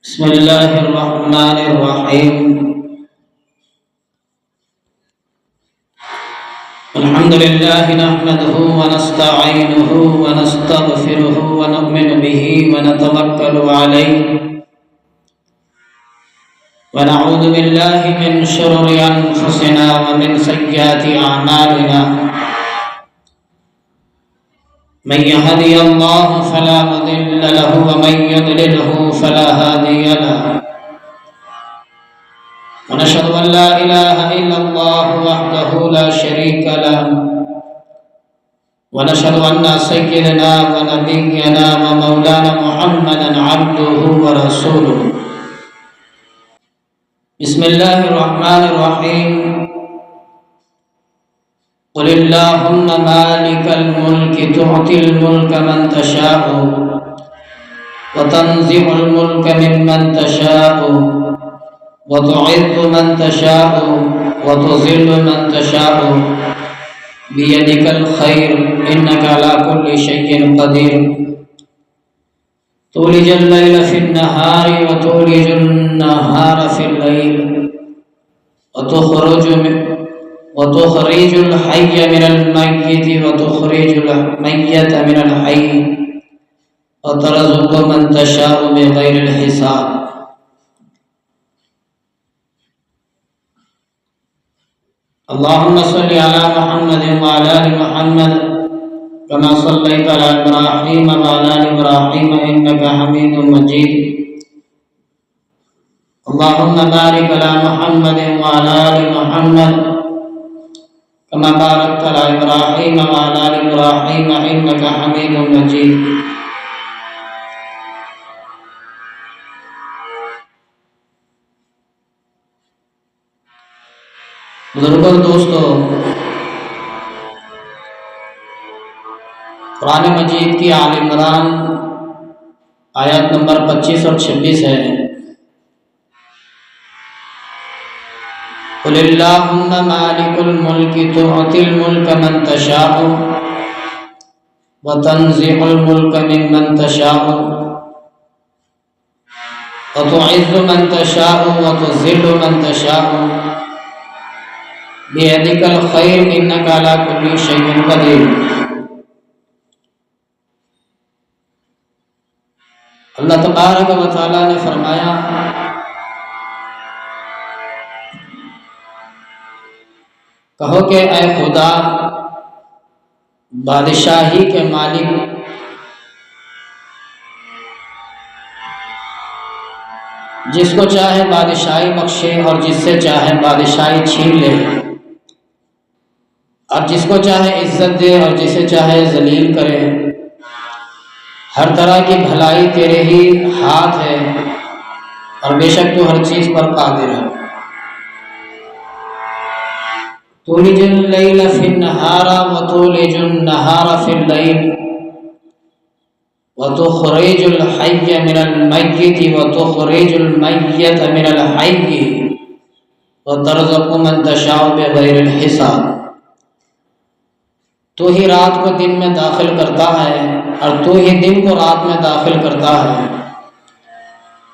بسم الله الرحمن الرحيم. الحمد لله نحمده ونستعينه ونستغفره ونؤمن به ونتوكل عليه ونعوذ بالله من شرور أنفسنا ومن سيئات أعمالنا. من يهدي الله فلا مضل له ومن يضلله فلا هادي له. ونشهد أن لا إله إلا الله وحده لا شريك له. ونشهد أن سيدنا ونبينا ومولانا محمدا عبده ورسوله. بسم الله الرحمن الرحيم. قل اللهم مالك الملك تؤتي الملك من تشاء وتنزع الملك ممن تشاء وتعز من تشاء وتذل من تشاء بيدك الخير إنك على كل شيء قدير. تولج الليل في النهار وتولج النهار في الليل وتخرج الحي من الميت وتخرج الميت من الحي وترزق من تشاء بغير الحساب. اللهم صل على محمد وعلى آل محمد كما صليت على إبراهيم وعلى آل إبراهيم إنك حميد مجيد. اللهم بارك على محمد وعلى آل محمد كما باركت على إبراهيم وعلى آل إبراهيم إنك حميد مجيد. بزرگوں دوستو، قرآن مجید کی آل عمران آیات نمبر 25 اور 26 ہے. قل اللهم مالك الملك تؤتي الملك من تشاء وتنزع الملك ممن تشاء وتعز من تشاء وتذل من تشاء بيدك الخير إنك على كل شيء قدير. اللہ تبارک و تعالی نے فرمایا، کہو کہ اے خدا، بادشاہی کے مالک، جس کو چاہے بادشاہی بخشے اور جس سے چاہے بادشاہی چھین لے، اور جس کو چاہے عزت دے اور جسے چاہے ذلیل کرے. ہر طرح کی بھلائی تیرے ہی ہاتھ ہے اور بے شک تو ہر چیز پر قادر ہے. تولج اللیل فی النہار وتولج النہار فی اللیل وتخرج الحی من المیت وتخرج المیت من الحی وترزق من تشاء بغیر الحساب. تو ہی رات کو دن میں داخل کرتا ہے اور تو ہی دن کو رات میں داخل کرتا ہے.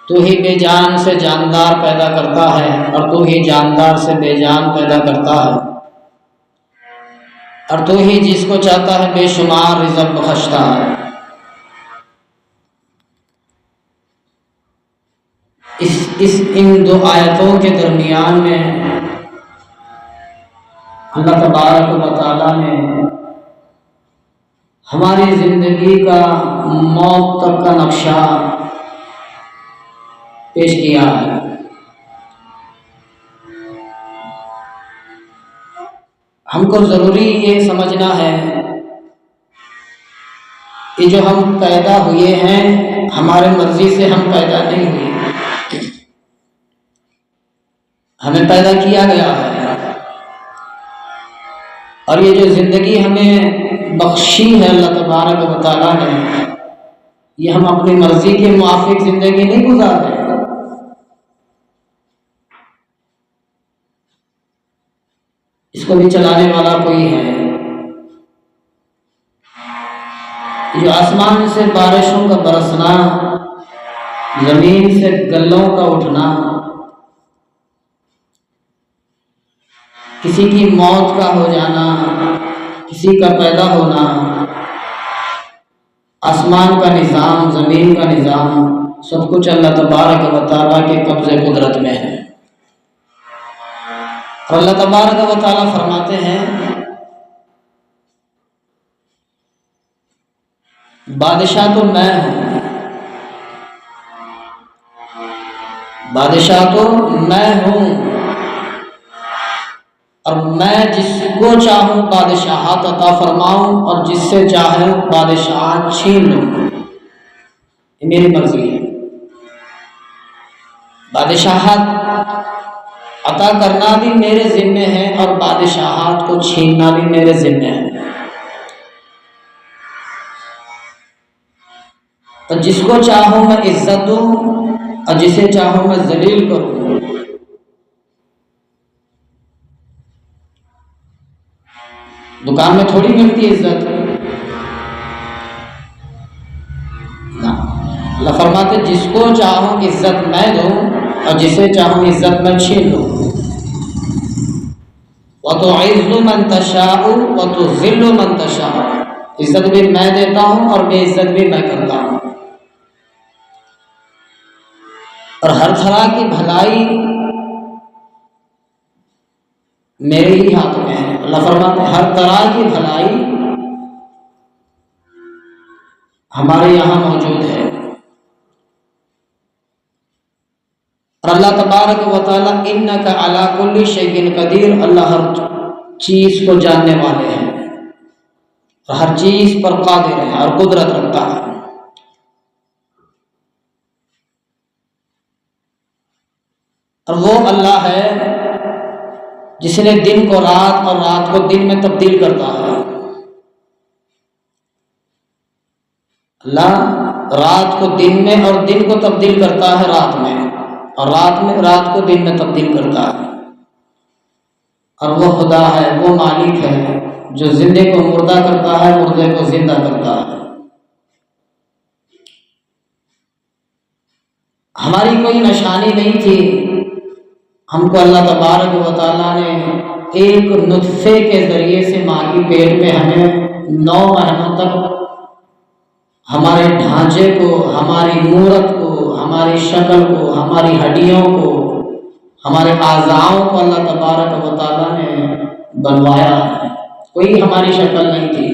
تو ہی بے جان سے جاندار پیدا کرتا ہے اور تو ہی جاندار سے بے جان پیدا کرتا ہے. اور تو ہی جس کو چاہتا ہے بے شمار رزق بخشتا ہے. ان دو آیتوں کے درمیان میں اللہ تبارک و تعالی نے ہماری زندگی کا موت تک کا نقشہ پیش کیا ہے. ہم کو ضروری یہ سمجھنا ہے کہ جو ہم پیدا ہوئے ہیں ہمارے مرضی سے ہم پیدا نہیں ہوئے، ہمیں پیدا کیا گیا ہے. اور یہ جو زندگی ہمیں بخشی ہے اللہ تبارک و تعالیٰ نے، یہ ہم اپنی مرضی کے موافق زندگی نہیں گزار رہے. اس کو بھی چلانے والا کوئی ہے. جو آسمان سے بارشوں کا برسنا زمین سے گلوں کا اٹھنا، کسی کی موت کا ہو جانا، کسی کا پیدا ہونا، آسمان کا نظام، زمین کا نظام، سب کچھ اللہ تبارک و تعالیٰ کے قبضے قدرت میں ہے۔ اور اللہ تبارک و تعالیٰ فرماتے ہیں بادشاہ تو میں ہوں، بادشاہ تو میں ہوں، اور میں جس کو چاہوں بادشاہت عطا فرماؤں اور جس سے چاہوں بادشاہت چھین لوں، یہ میری مرضی ہے۔ بادشاہت عطا کرنا بھی میرے ذمے ہے اور بادشاہت کو چھیننا بھی میرے ذمے ہے۔ تو جس کو چاہوں میں عزت دوں اور جسے چاہوں میں ذلیل کروں۔ دکان میں تھوڑی ملتی عزت، اللہ فرماتے جس کو چاہوں عزت میں دوں اور جسے چاہوں عزت میں چھین لوں۔ وَتُعِزُّ مَن تَشَاءُ وَتُذِلُّ مَن تَشَاءُ، عزت بھی میں دیتا ہوں اور بے عزت بھی میں کرتا ہوں، اور ہر طرح کی بھلائی میرے ہی ہاتھ میں ہے۔ اللہ فرماتے ہیں ہر طرح کی بھلائی ہمارے یہاں موجود ہے۔ اور اللہ تبارک و تعالیٰ انک علی کل شیء قدیر، اللہ ہر چیز کو جاننے والے ہیں اور ہر چیز پر قادر ہے اور قدرت رکھتا ہے۔ اور وہ اللہ ہے جس نے دن کو رات اور رات کو دن میں تبدیل کرتا ہے۔ اللہ رات کو دن میں اور دن کو تبدیل کرتا ہے رات میں، اور رات کو دن میں تبدیل کرتا ہے۔ اور وہ خدا ہے، وہ مالک ہے جو زندے کو مردہ کرتا ہے، مردے کو زندہ کرتا ہے۔ ہماری کوئی نشانی نہیں تھی، ہم کو اللہ تبارک و تعالیٰ نے ایک نطفے کے ذریعے سے ماں کی پیٹ میں ہمیں 9 مہینوں تک ہمارے ڈھانچے کو، ہماری مورت کو، ہماری شکل کو، ہماری ہڈیوں کو، ہمارے اعضاؤں کو اللہ تبارک و تعالیٰ نے بنوایا ہے۔ کوئی ہماری شکل نہیں تھی،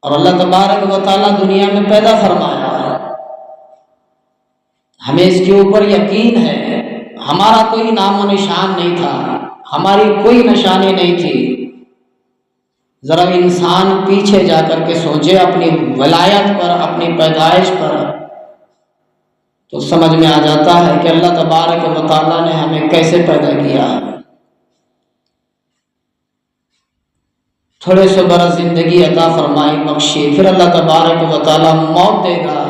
اور اللہ تبارک و تعالیٰ دنیا میں پیدا فرمایا۔ ہمیں اس کے اوپر یقین ہے، ہمارا کوئی نام و نشان نہیں تھا، ہماری کوئی نشانی نہیں تھی۔ ذرا انسان پیچھے جا کر کے سوچے اپنی ولایت پر، اپنی پیدائش پر، تو سمجھ میں آ جاتا ہے کہ اللہ تبارک و تعالیٰ نے ہمیں کیسے پیدا کیا ہے۔ تھوڑے سے برس زندگی عطا فرمائی، بخشی، پھر اللہ تبارک و تعالیٰ موت دے گا،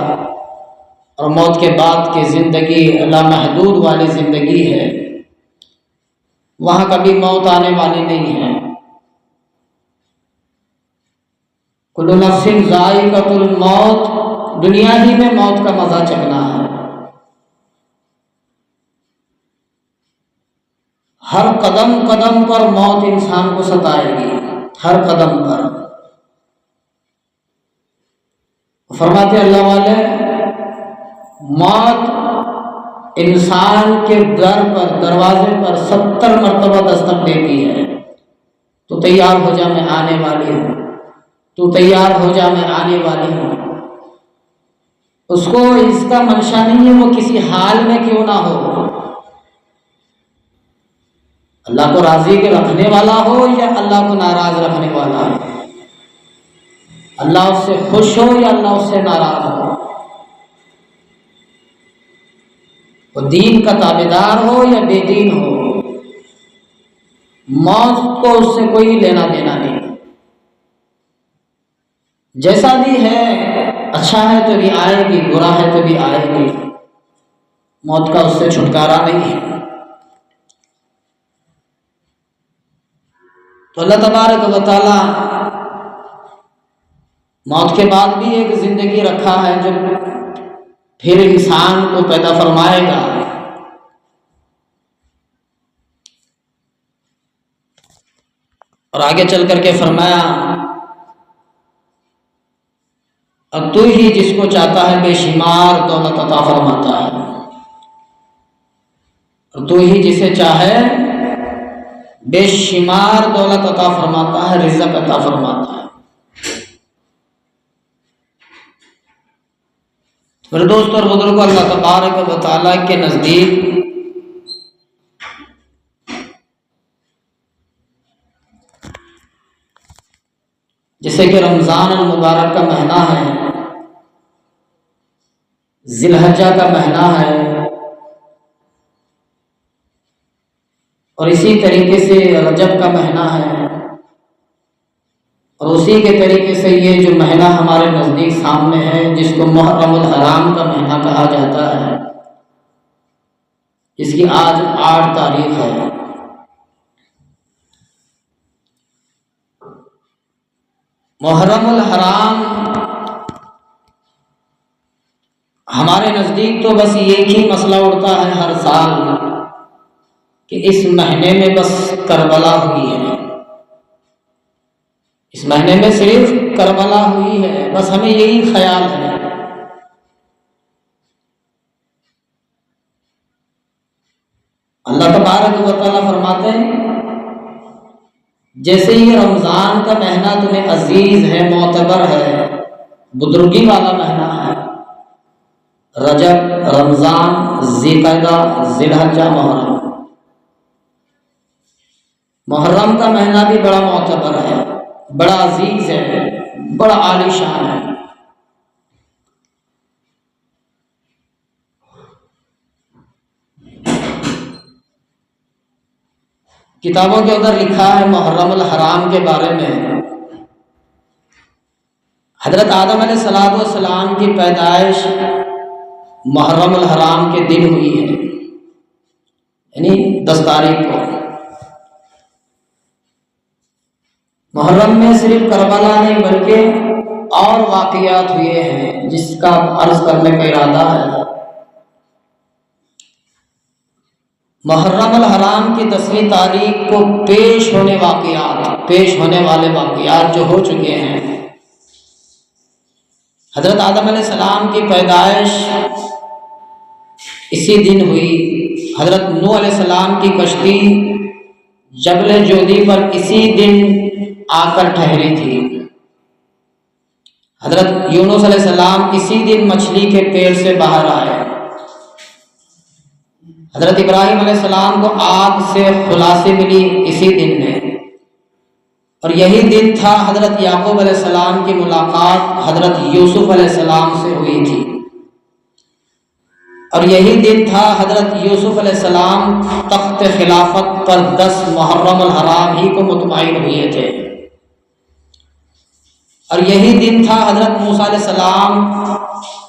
اور موت کے بعد کی زندگی لامحدود والی زندگی ہے، وہاں کبھی موت آنے والی نہیں ہے۔ کل نفس ذائقۃ الموت، دنیا ہی میں موت کا مزہ چکھنا ہے۔ ہر قدم قدم پر موت انسان کو ستائے گی، ہر قدم پر۔ فرماتے اللہ والے موت انسان کے در پر، دروازے پر 70 مرتبہ دستک دیتی ہے، تو تیار ہو جا میں آنے والی ہوں، تو تیار ہو جا میں آنے والی ہوں۔ اس کو اس کا منشا نہیں ہے وہ کسی حال میں کیوں نہ ہو، اللہ کو راضی کے رکھنے والا ہو یا اللہ کو ناراض رکھنے والا ہو، اللہ اس سے خوش ہو یا اللہ اس سے ناراض ہو، وہ دین کا تابعدار ہو یا بے دین ہو، موت کو اس سے کوئی لینا دینا نہیں۔ جیسا بھی ہے، اچھا ہے تو بھی آئے گی، برا ہے تو بھی آئے گی، موت کا اس سے چھٹکارا نہیں ہے۔ تو اللہ تبارک و تعالیٰ موت کے بعد بھی ایک زندگی رکھا ہے جو پھر انسان کو پیدا فرمائے گا۔ اور آگے چل کر کے فرمایا اور تو ہی جس کو چاہتا ہے بے شمار دولت عطا فرماتا ہے، اور تو ہی جسے چاہے بے شمار دولت عطا فرماتا ہے، رزق عطا فرماتا ہے۔ میرے دوست اور بزرگوں، اللہ تبارک و تعالیٰ کے نزدیک جیسے کہ رمضان المبارک کا مہینہ ہے، ذی الحجہ کا مہینہ ہے، اور اسی طریقے سے رجب کا مہینہ ہے، اور اسی کے طریقے سے یہ جو مہینہ ہمارے نزدیک سامنے ہے جس کو محرم الحرام کا مہینہ کہا جاتا ہے، اس کی آج 8 تاریخ ہے۔ محرم الحرام ہمارے نزدیک تو بس ایک ہی مسئلہ اڑتا ہے ہر سال کہ اس مہینے میں بس کربلا ہوئی ہے، اس مہینے میں صرف کربلا ہوئی ہے، بس ہمیں یہی خیال ہے۔ اللہ تبارک و تعالیٰ فرماتے ہیں جیسے یہ رمضان کا مہینہ تمہیں عزیز ہے، معتبر ہے، بزرگی والا مہینہ ہے، رجب، رمضان، ذی القعدہ، ذی الحجہ، محرم کا مہینہ بھی بڑا معتبر ہے، بڑا عزیز ہے، بڑا عالی شان ہے۔ کتابوں کے اندر لکھا ہے محرم الحرام کے بارے میں، حضرت آدم علیہ السلام کی پیدائش محرم الحرام کے دن ہوئی ہے، یعنی 10 تاریخ کو۔ محرم میں صرف کربلا نہیں بلکہ اور واقعات ہوئے ہیں جس کا عرض کرنے کا ارادہ ہے۔ محرم الحرام کی 10ویں تاریخ کو پیش ہونے والے واقعات جو ہو چکے ہیں، حضرت آدم علیہ السلام کی پیدائش اسی دن ہوئی، حضرت نوح علیہ السلام کی کشتی جبل جودی پر اسی دن آ کر ٹھہری تھی، حضرت یونس علیہ السلام اسی دن مچھلی کے پیٹ سے باہر آئے، حضرت ابراہیم علیہ السلام کو آگ سے خلاصی ملی اسی دن میں، اور یہی دن تھا حضرت یعقوب علیہ السلام کی ملاقات حضرت یوسف علیہ السلام سے ہوئی تھی، اور یہی دن تھا حضرت یوسف علیہ السلام تخت خلافت پر 10 محرم الحرام ہی کو مطمئن ہوئے تھے، اور یہی دن تھا حضرت موسیٰ علیہ السلام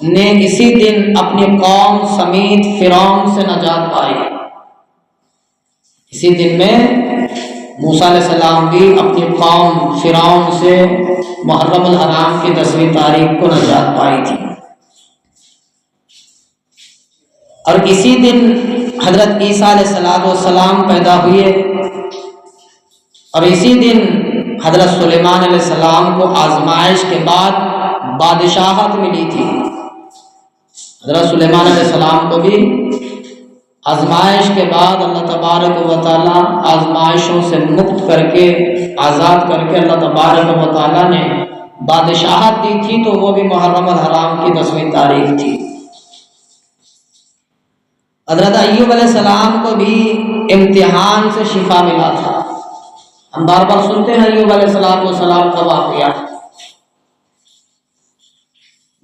نے اسی دن اپنی قوم سمیت فرعون سے نجات پائی، اسی دن میں موسیٰ علیہ السلام بھی اپنی قوم فرعون سے محرم الحرام کی 10ویں تاریخ کو نجات پائی تھی، اور اسی دن حضرت عیسیٰ علیہ السلام پیدا ہوئے، اور اسی دن حضرت سلیمان علیہ السلام کو آزمائش کے بعد بادشاہت ملی تھی، حضرت سلیمان علیہ السلام کو بھی آزمائش کے بعد اللہ تبارک و تعالیٰ آزمائشوں سے مکت کر کے آزاد کر کے اللہ تبارک و تعالیٰ نے بادشاہت دی تھی، تو وہ بھی محرم الحرام کی 10ویں تاریخ تھی۔ حضرت ایوب علیہ السلام کو بھی امتحان سے شفا ملا تھا، ہم بار بار سنتے ہیں ایوب علیہ السلام کا واقعہ،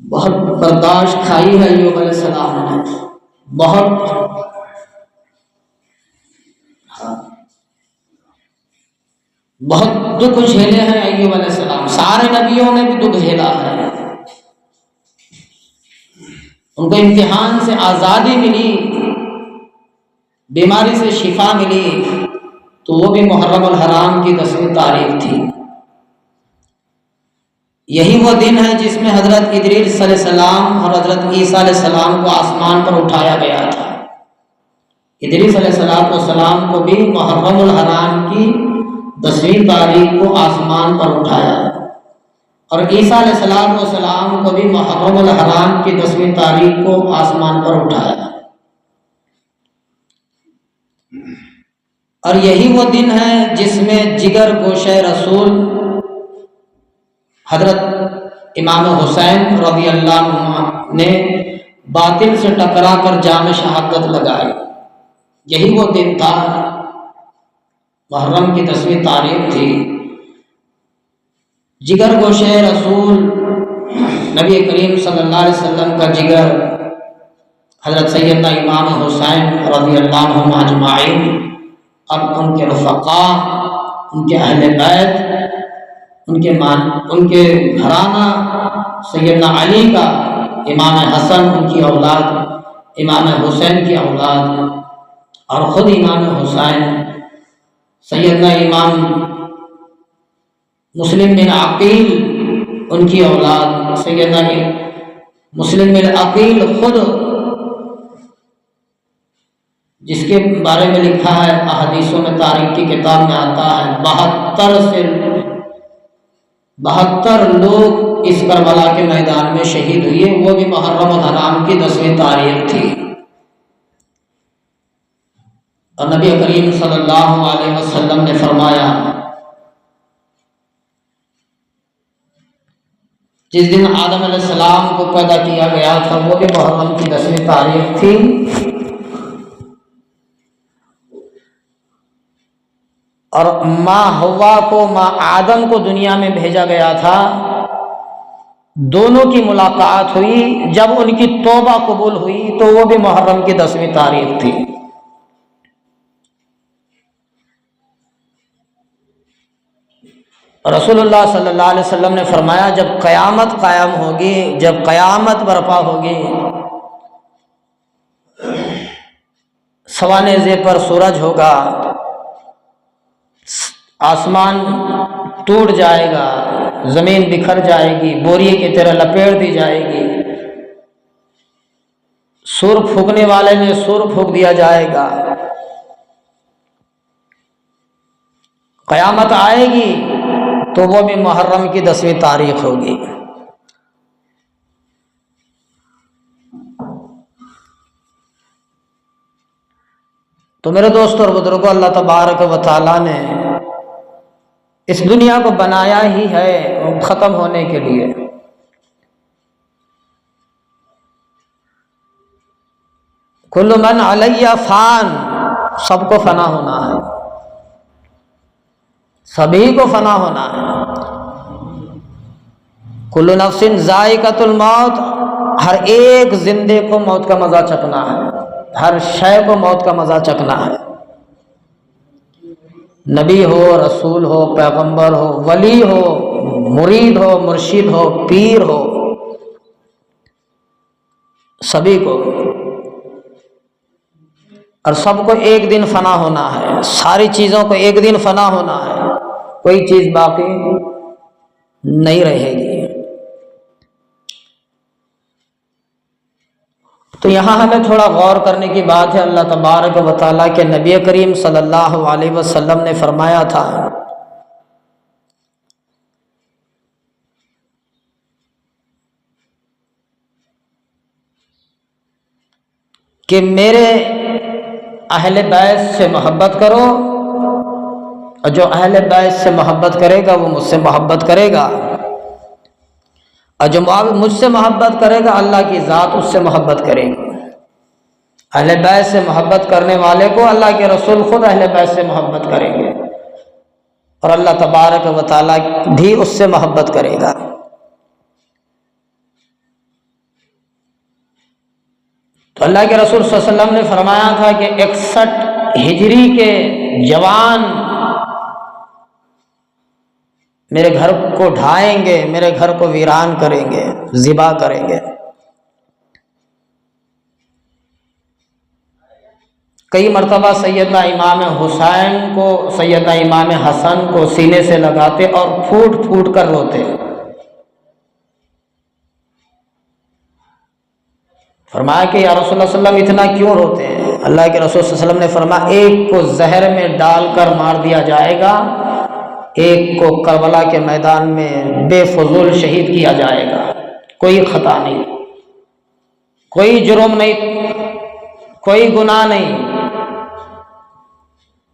بہت برداشت کھائی ہے ایوب علیہ السلام نے، بہت دکھ جھیلے ہیں ایوب علیہ السلام، سارے نبیوں نے بھی دکھ جھیلا ہے، ان کو امتحان سے آزادی ملی، بیماری سے شفا ملی، تو وہ بھی محرم الحرام کی 10ویں تاریخ تھی۔ یہی وہ دن ہے جس میں حضرت ادریس علیہ السلام اور حضرت عیسیٰ علیہ السلام کو آسمان پر اٹھایا گیا تھا۔ ادریس علیہ السلام کو بھی محرم الحرام کی 10ویں تاریخ کو آسمان پر اٹھایا، اور عیسیٰ علیہ السلام کو بھی محرم الحرام کی 10ویں تاریخ کو آسمان پر اٹھایا۔ اور یہی وہ دن ہے جس میں جگر گوشہ رسول حضرت امام حسین رضی اللہ عنہ نے باطل سے ٹکرا کر جام شہادت لگائی۔ یہی وہ دن تھا، محرم کی 10ویں تاریخ تھی۔ جگر گوشہ رسول نبی کریم صلی اللہ علیہ وسلم کا جگر حضرت سیدنا امام حسین رضی اللہ عنہ اجمعین، اب ان کے رفقا، ان کے اہل بیت، ان کے گھرانہ سیدنا علی کا، امام حسن ان کی اولاد، امام حسین کی اولاد، اور خود امام حسین سیدنا امام مسلم بن عقیل ان کی اولاد، سیدنا مسلم بن عقیل خود، جس کے بارے میں لکھا ہے احادیثوں میں، تاریخ کی کتاب میں آتا ہے 72 لوگ اس کربلا کے میدان میں شہید ہوئے، وہ بھی محرم الحرام کی 10ویں تاریخ تھی۔ اور نبی کریم صلی اللہ علیہ وسلم نے فرمایا جس دن آدم علیہ السلام کو پیدا کیا گیا تھا وہ بھی محرم کی 10ویں تاریخ تھی، اور ماں حوا کو، ماں آدم کو دنیا میں بھیجا گیا تھا، دونوں کی ملاقات ہوئی، جب ان کی توبہ قبول ہوئی تو وہ بھی محرم کی 10ویں تاریخ تھی۔ رسول اللہ صلی اللہ علیہ وسلم نے فرمایا جب قیامت قائم ہوگی، جب قیامت برپا ہوگی، سوانح پر سورج ہوگا، آسمان ٹوٹ جائے گا، زمین بکھر جائے گی، بوریے کی طرح لپیٹ دی جائے گی، سور پھونکنے والے نے سور پھونک دیا جائے گا، قیامت آئے گی تو وہ بھی محرم کی 10ویں تاریخ ہوگی۔ تو میرے دوستوں اور بزرگوں، اللہ تبارک و تعالیٰ نے اس دنیا کو بنایا ہی ہے ختم ہونے کے لیے۔ کل من علیہ فان، سب کو فنا ہونا ہے، سبھی کو فنا ہونا ہے۔ کل نفس ذائقۃ الموت، ہر ایک زندے کو موت کا مزہ چکھنا ہے، ہر شے کو موت کا مزہ چکھنا ہے، نبی ہو، رسول ہو، پیغمبر ہو، ولی ہو، مرید ہو، مرشد ہو، پیر ہو، سبھی کو، اور سب کو ایک دن فنا ہونا ہے، ساری چیزوں کو ایک دن فنا ہونا ہے، کوئی چیز باقی نہیں رہے گی۔ تو یہاں ہمیں تھوڑا غور کرنے کی بات ہے، اللہ تبارک و تعالیٰ کے نبی کریم صلی اللہ علیہ وسلم نے فرمایا تھا کہ میرے اہل بیت سے محبت کرو، اور جو اہل بیت سے محبت کرے گا وہ مجھ سے محبت کرے گا، اور جو مجھ سے محبت کرے گا اللہ کی ذات اس سے محبت کرے گی۔ اہل بیت سے محبت کرنے والے کو اللہ کے رسول خود اہل بیت سے محبت کریں گے، اور اللہ تبارک و تعالیٰ بھی اس سے محبت کرے گا۔ تو اللہ کے رسول صلی اللہ علیہ وسلم نے فرمایا تھا کہ 61 ہجری کے جوان میرے گھر کو ڈھائیں گے، میرے گھر کو ویران کریں گے، ذبح کریں گے۔ کئی مرتبہ سیدنا امام حسین کو، سیدنا امام حسن کو سینے سے لگاتے اور پھوٹ پھوٹ کر روتے، فرمایا کہ یا رسول اللہ صلی اللہ علیہ وسلم اتنا کیوں روتے ہیں؟ اللہ کے رسول صلی اللہ علیہ وسلم نے فرمایا ایک کو زہر میں ڈال کر مار دیا جائے گا، ایک کو کربلا کے میدان میں بے فضول شہید کیا جائے گا، کوئی خطا نہیں، کوئی جرم نہیں، کوئی گناہ نہیں،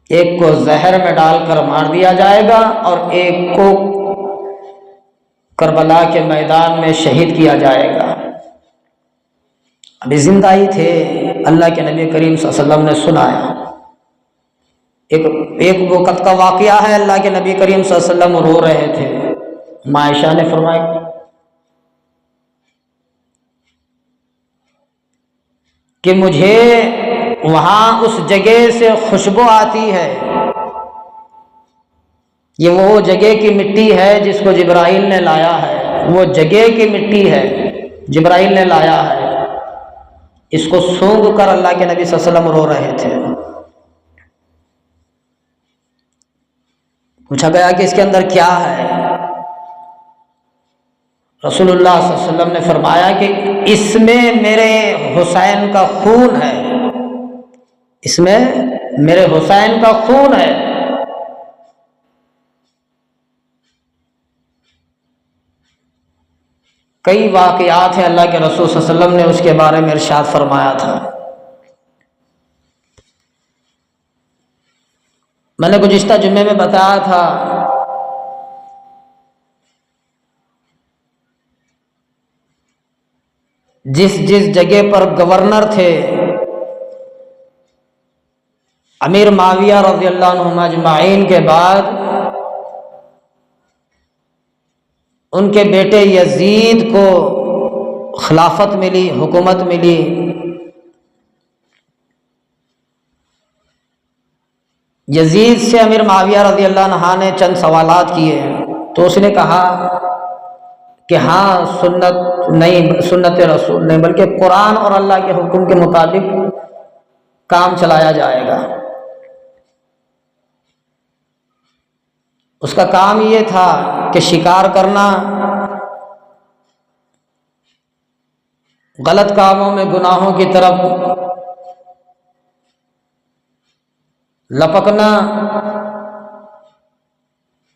ایک کو زہر میں ڈال کر مار دیا جائے گا اور ایک کو کربلا کے میدان میں شہید کیا جائے گا۔ ابھی زندہ ہی تھے، اللہ کے نبی کریم صلی اللہ علیہ وسلم نے سنایا۔ ایک وقت کا واقعہ ہے، اللہ کے نبی کریم صلی اللہ علیہ وسلم رو رہے تھے، ماں عائشہ نے فرمایا کہ مجھے وہاں اس جگہ سے خوشبو آتی ہے، یہ وہ جگہ کی مٹی ہے جس کو جبرائیل نے لایا ہے، وہ جگہ کی مٹی ہے جبرائیل نے لایا ہے، اس کو سونگھ کر اللہ کے نبی صلی اللہ علیہ وسلم رو رہے تھے۔ پوچھا گیا کہ اس کے اندر کیا ہے؟ رسول اللہ صلی اللہ علیہ وسلم نے فرمایا کہ اس میں میرے حسین کا خون ہے، اس میں میرے حسین کا خون ہے۔ کئی واقعات ہیں، اللہ کے رسول صلی اللہ علیہ وسلم نے اس کے بارے میں ارشاد فرمایا تھا۔ میں نے گزشتہ جمعے میں بتایا تھا جس جگہ پر گورنر تھے امیر معاویہ رضی اللہ عنہما اجمعین کے بعد ان کے بیٹے یزید کو خلافت ملی، حکومت ملی۔ یزید سے امیر معاویہ رضی اللہ عنہ نے چند سوالات کیے تو اس نے کہا کہ ہاں سنت نہیں، سنت رسول نہیں، بلکہ قرآن اور اللہ کے حکم کے مطابق کام چلایا جائے گا۔ اس کا کام یہ تھا کہ شکار کرنا، غلط کاموں میں گناہوں کی طرف لپکنا۔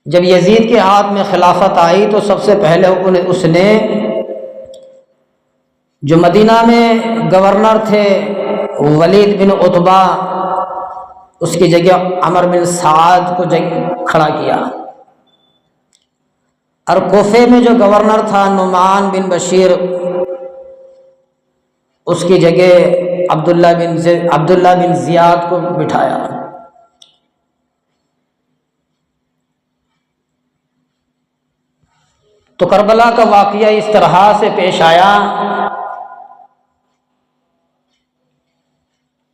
جب یزید کے ہاتھ میں خلافت آئی تو سب سے پہلے اس نے جو مدینہ میں گورنر تھے ولید بن عتبہ، اس کی جگہ عمر بن سعد کو کھڑا کیا، اور کوفے میں جو گورنر تھا نعمان بن بشیر، اس کی جگہ عبداللہ بن زیاد کو بٹھایا۔ تو کربلا کا واقعہ اس طرح سے پیش آیا۔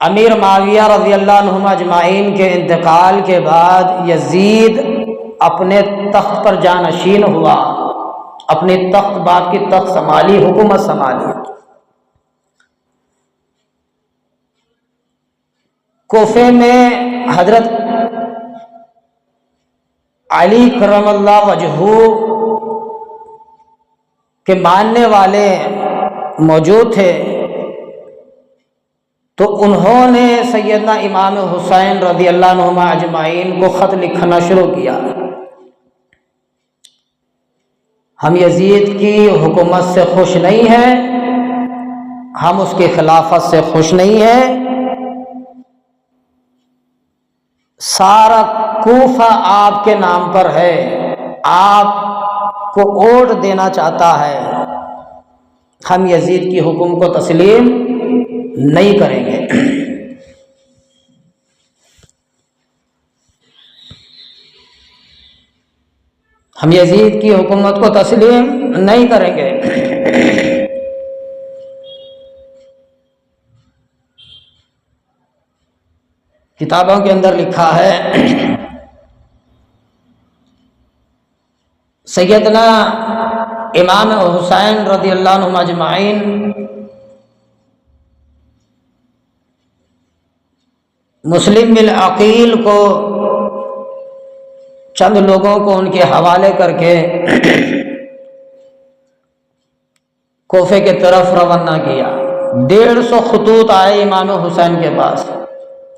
امیر معاویہ رضی اللہ عنہما اجمعین کے انتقال کے بعد یزید اپنے تخت پر جانشین ہوا، اپنے تخت، باپ کی تخت سنبھالی، حکومت سنبھالی۔ کوفے میں حضرت علی کرم اللہ وجہہ کے ماننے والے موجود تھے، تو انہوں نے سیدنا امام حسین رضی اللہ عنہما اجمعین کو خط لکھنا شروع کیا۔ ہم یزید کی حکومت سے خوش نہیں ہیں، ہم اس کی خلافت سے خوش نہیں ہیں، سارا کوفہ آپ کے نام پر ہے، آپ کو ووٹ دینا چاہتا ہے، ہم یزید کی حکم کو تسلیم نہیں کریں گے۔ ہم یزید کی حکومت کو تسلیم نہیں کریں گے۔ کتابوں کے اندر لکھا ہے سیدنا امام حسین رضی اللہ عنہ اجمعین مسلم بالعقیل کو چند لوگوں کو ان کے حوالے کر کے کوفے کی طرف روانہ کیا۔ 150 خطوط آئے امام حسین کے پاس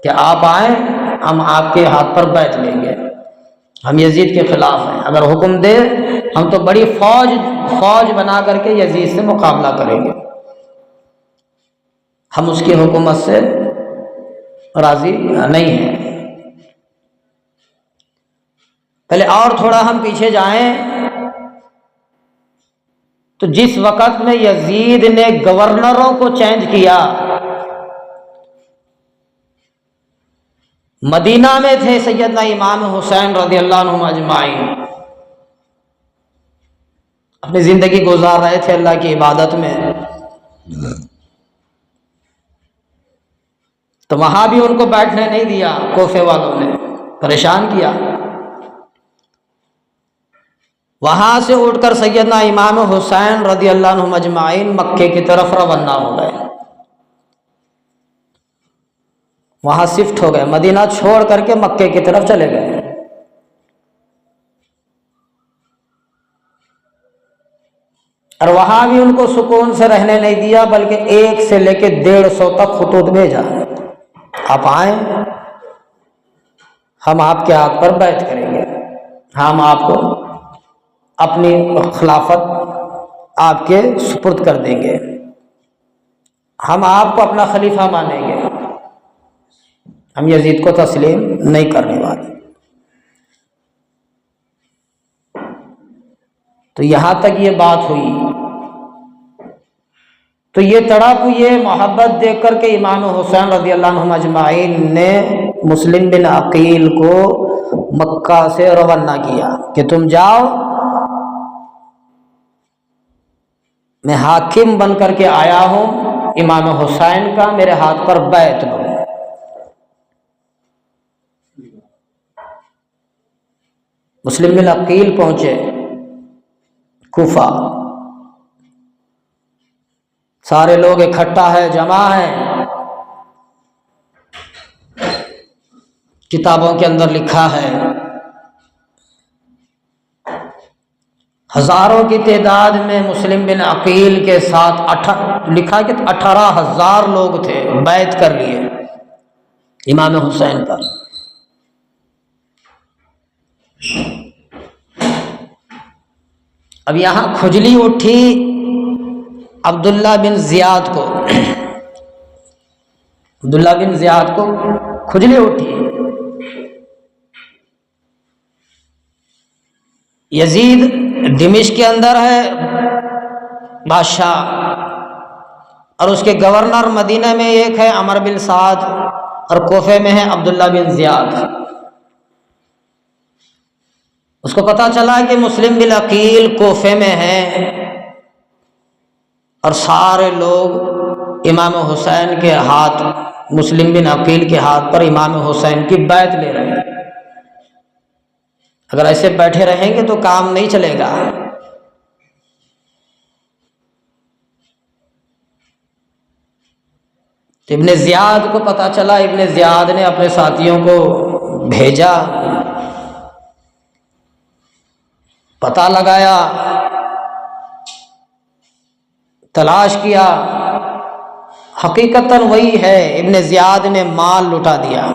کہ آپ آئیں، ہم آپ کے ہاتھ پر بیعت لیں گے، ہم یزید کے خلاف ہیں، اگر حکم دے ہم تو بڑی فوج بنا کر کے یزید سے مقابلہ کریں گے، ہم اس کی حکومت سے راضی نہیں ہیں۔ پہلے اور تھوڑا ہم پیچھے جائیں تو جس وقت میں یزید نے گورنروں کو چینج کیا، مدینہ میں تھے سیدنا امام حسین رضی اللہ عنہم اجمعین، اپنی زندگی گزار رہے تھے اللہ کی عبادت میں، تو وہاں بھی ان کو بیٹھنے نہیں دیا، کوفے والوں نے پریشان کیا۔ وہاں سے اٹھ کر سیدنا امام حسین رضی اللہ عنہم اجمعین مکے کی طرف روانہ ہو گئے، وہاں شفٹ ہو گئے، مدینہ چھوڑ کر کے مکے کی طرف چلے گئے۔ اور وہاں بھی ان کو سکون سے رہنے نہیں دیا، بلکہ 1 سے لے کے 150 تک خطوط بھیجا، آپ آئیں، ہم آپ کے ہاتھ پر بیعت کریں گے، ہم آپ کو اپنی خلافت آپ کے سپرد کر دیں گے، ہم آپ کو اپنا خلیفہ مانیں گے، ہم یزید کو تسلیم نہیں کرنے والے۔ تو یہاں تک یہ بات ہوئی، تو یہ تڑپ، یہ محبت دیکھ کر کے امام حسین رضی اللہ عنہ اجمعین نے مسلم بن عقیل کو مکہ سے روانہ کیا کہ تم جاؤ، میں حاکم بن کر کے آیا ہوں امام حسین کا، میرے ہاتھ پر بیعت لو۔ مسلم بن عقیل پہنچے کوفہ، سارے لوگ اکٹھا ہے، جمع ہیں، کتابوں کے اندر لکھا ہے ہزاروں کی تعداد میں مسلم بن عقیل کے ساتھ لکھا کہ 18,000 لوگ تھے، بیعت کر لیے امام حسین پر۔ اب یہاں کھجلی اٹھی عبداللہ بن زیاد کو، عبداللہ بن زیاد کو کھجلی اٹھی، یزید دمشق کے اندر ہے بادشاہ، اور اس کے گورنر مدینہ میں ایک ہے عمر بن سعد، اور کوفے میں ہے عبداللہ بن زیاد۔ اس کو پتا چلا کہ مسلم بن عقیل کوفے میں ہے، اور سارے لوگ امام حسین کے ہاتھ، مسلم بن عقیل کے ہاتھ پر امام حسین کی بیعت لے رہے ہیں۔ اگر ایسے بیٹھے رہیں گے تو کام نہیں چلے گا۔ تو ابن زیاد کو پتا چلا، ابن زیاد نے اپنے ساتھیوں کو بھیجا، پتہ لگایا، تلاش کیا، حقیقتاً وہی ہے، ابن زیاد نے مال لٹا دیا،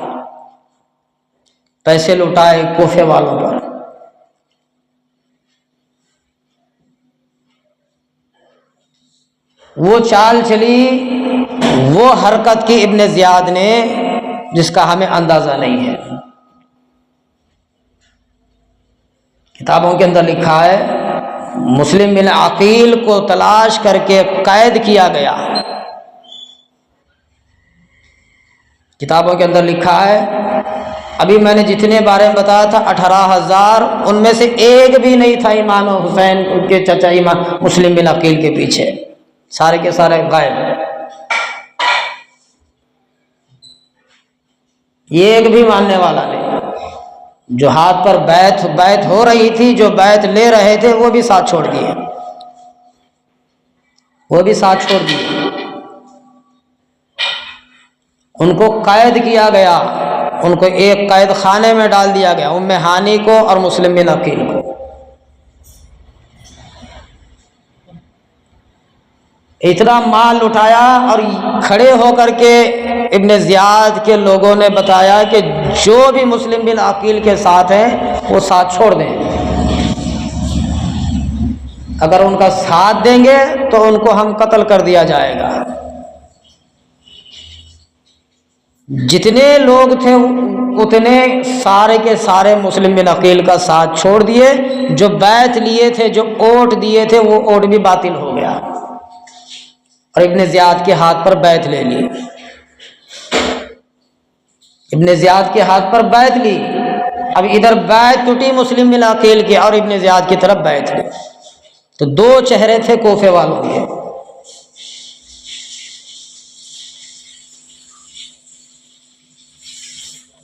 پیسے لٹائے کوفے والوں پر۔ وہ چال چلی، وہ حرکت کی ابن زیاد نے جس کا ہمیں اندازہ نہیں ہے۔ کتابوں کے اندر لکھا ہے مسلم بن عقیل کو تلاش کر کے قید کیا گیا، کتابوں کے اندر لکھا ہے، ابھی میں نے جتنے بارے میں بتایا تھا 18,000، ان میں سے ایک بھی نہیں تھا امام حسین کے چچا امام مسلم بن عقیل کے پیچھے، سارے کے سارے غائب۔ یہ ایک بھی ماننے والا نہیں، جو ہاتھ پر بیعت ہو رہی تھی، جو بیعت لے رہے تھے، وہ بھی ساتھ چھوڑ دیے، وہ بھی ساتھ چھوڑ دیے، ان کو قید کیا گیا، ان کو ایک قید خانے میں ڈال دیا گیا، ام ہانی کو اور مسلم بن عقیل کو۔ اتنا مال اٹھایا اور کھڑے ہو کر کے ابن زیاد کے لوگوں نے بتایا کہ جو بھی مسلم بن عقیل کے ساتھ ہیں وہ ساتھ چھوڑ دیں، اگر ان کا ساتھ دیں گے تو ان کو ہم قتل کر دیا جائے گا۔ جتنے لوگ تھے اتنے سارے کے سارے مسلم بن عقیل کا ساتھ چھوڑ دیے، جو بیعت لیے تھے، جو اوٹ دیے تھے، وہ اوٹ بھی باطل ہو گیا اور ابن زیاد کے ہاتھ پر بیعت لے لی، ابن زیاد کے ہاتھ پر بیعت لی۔ اب ادھر بیعت ٹوٹی مسلم بن عقیل کی اور ابن زیاد کی طرف بیعت لی، تو دو چہرے تھے کوفے والوں کے۔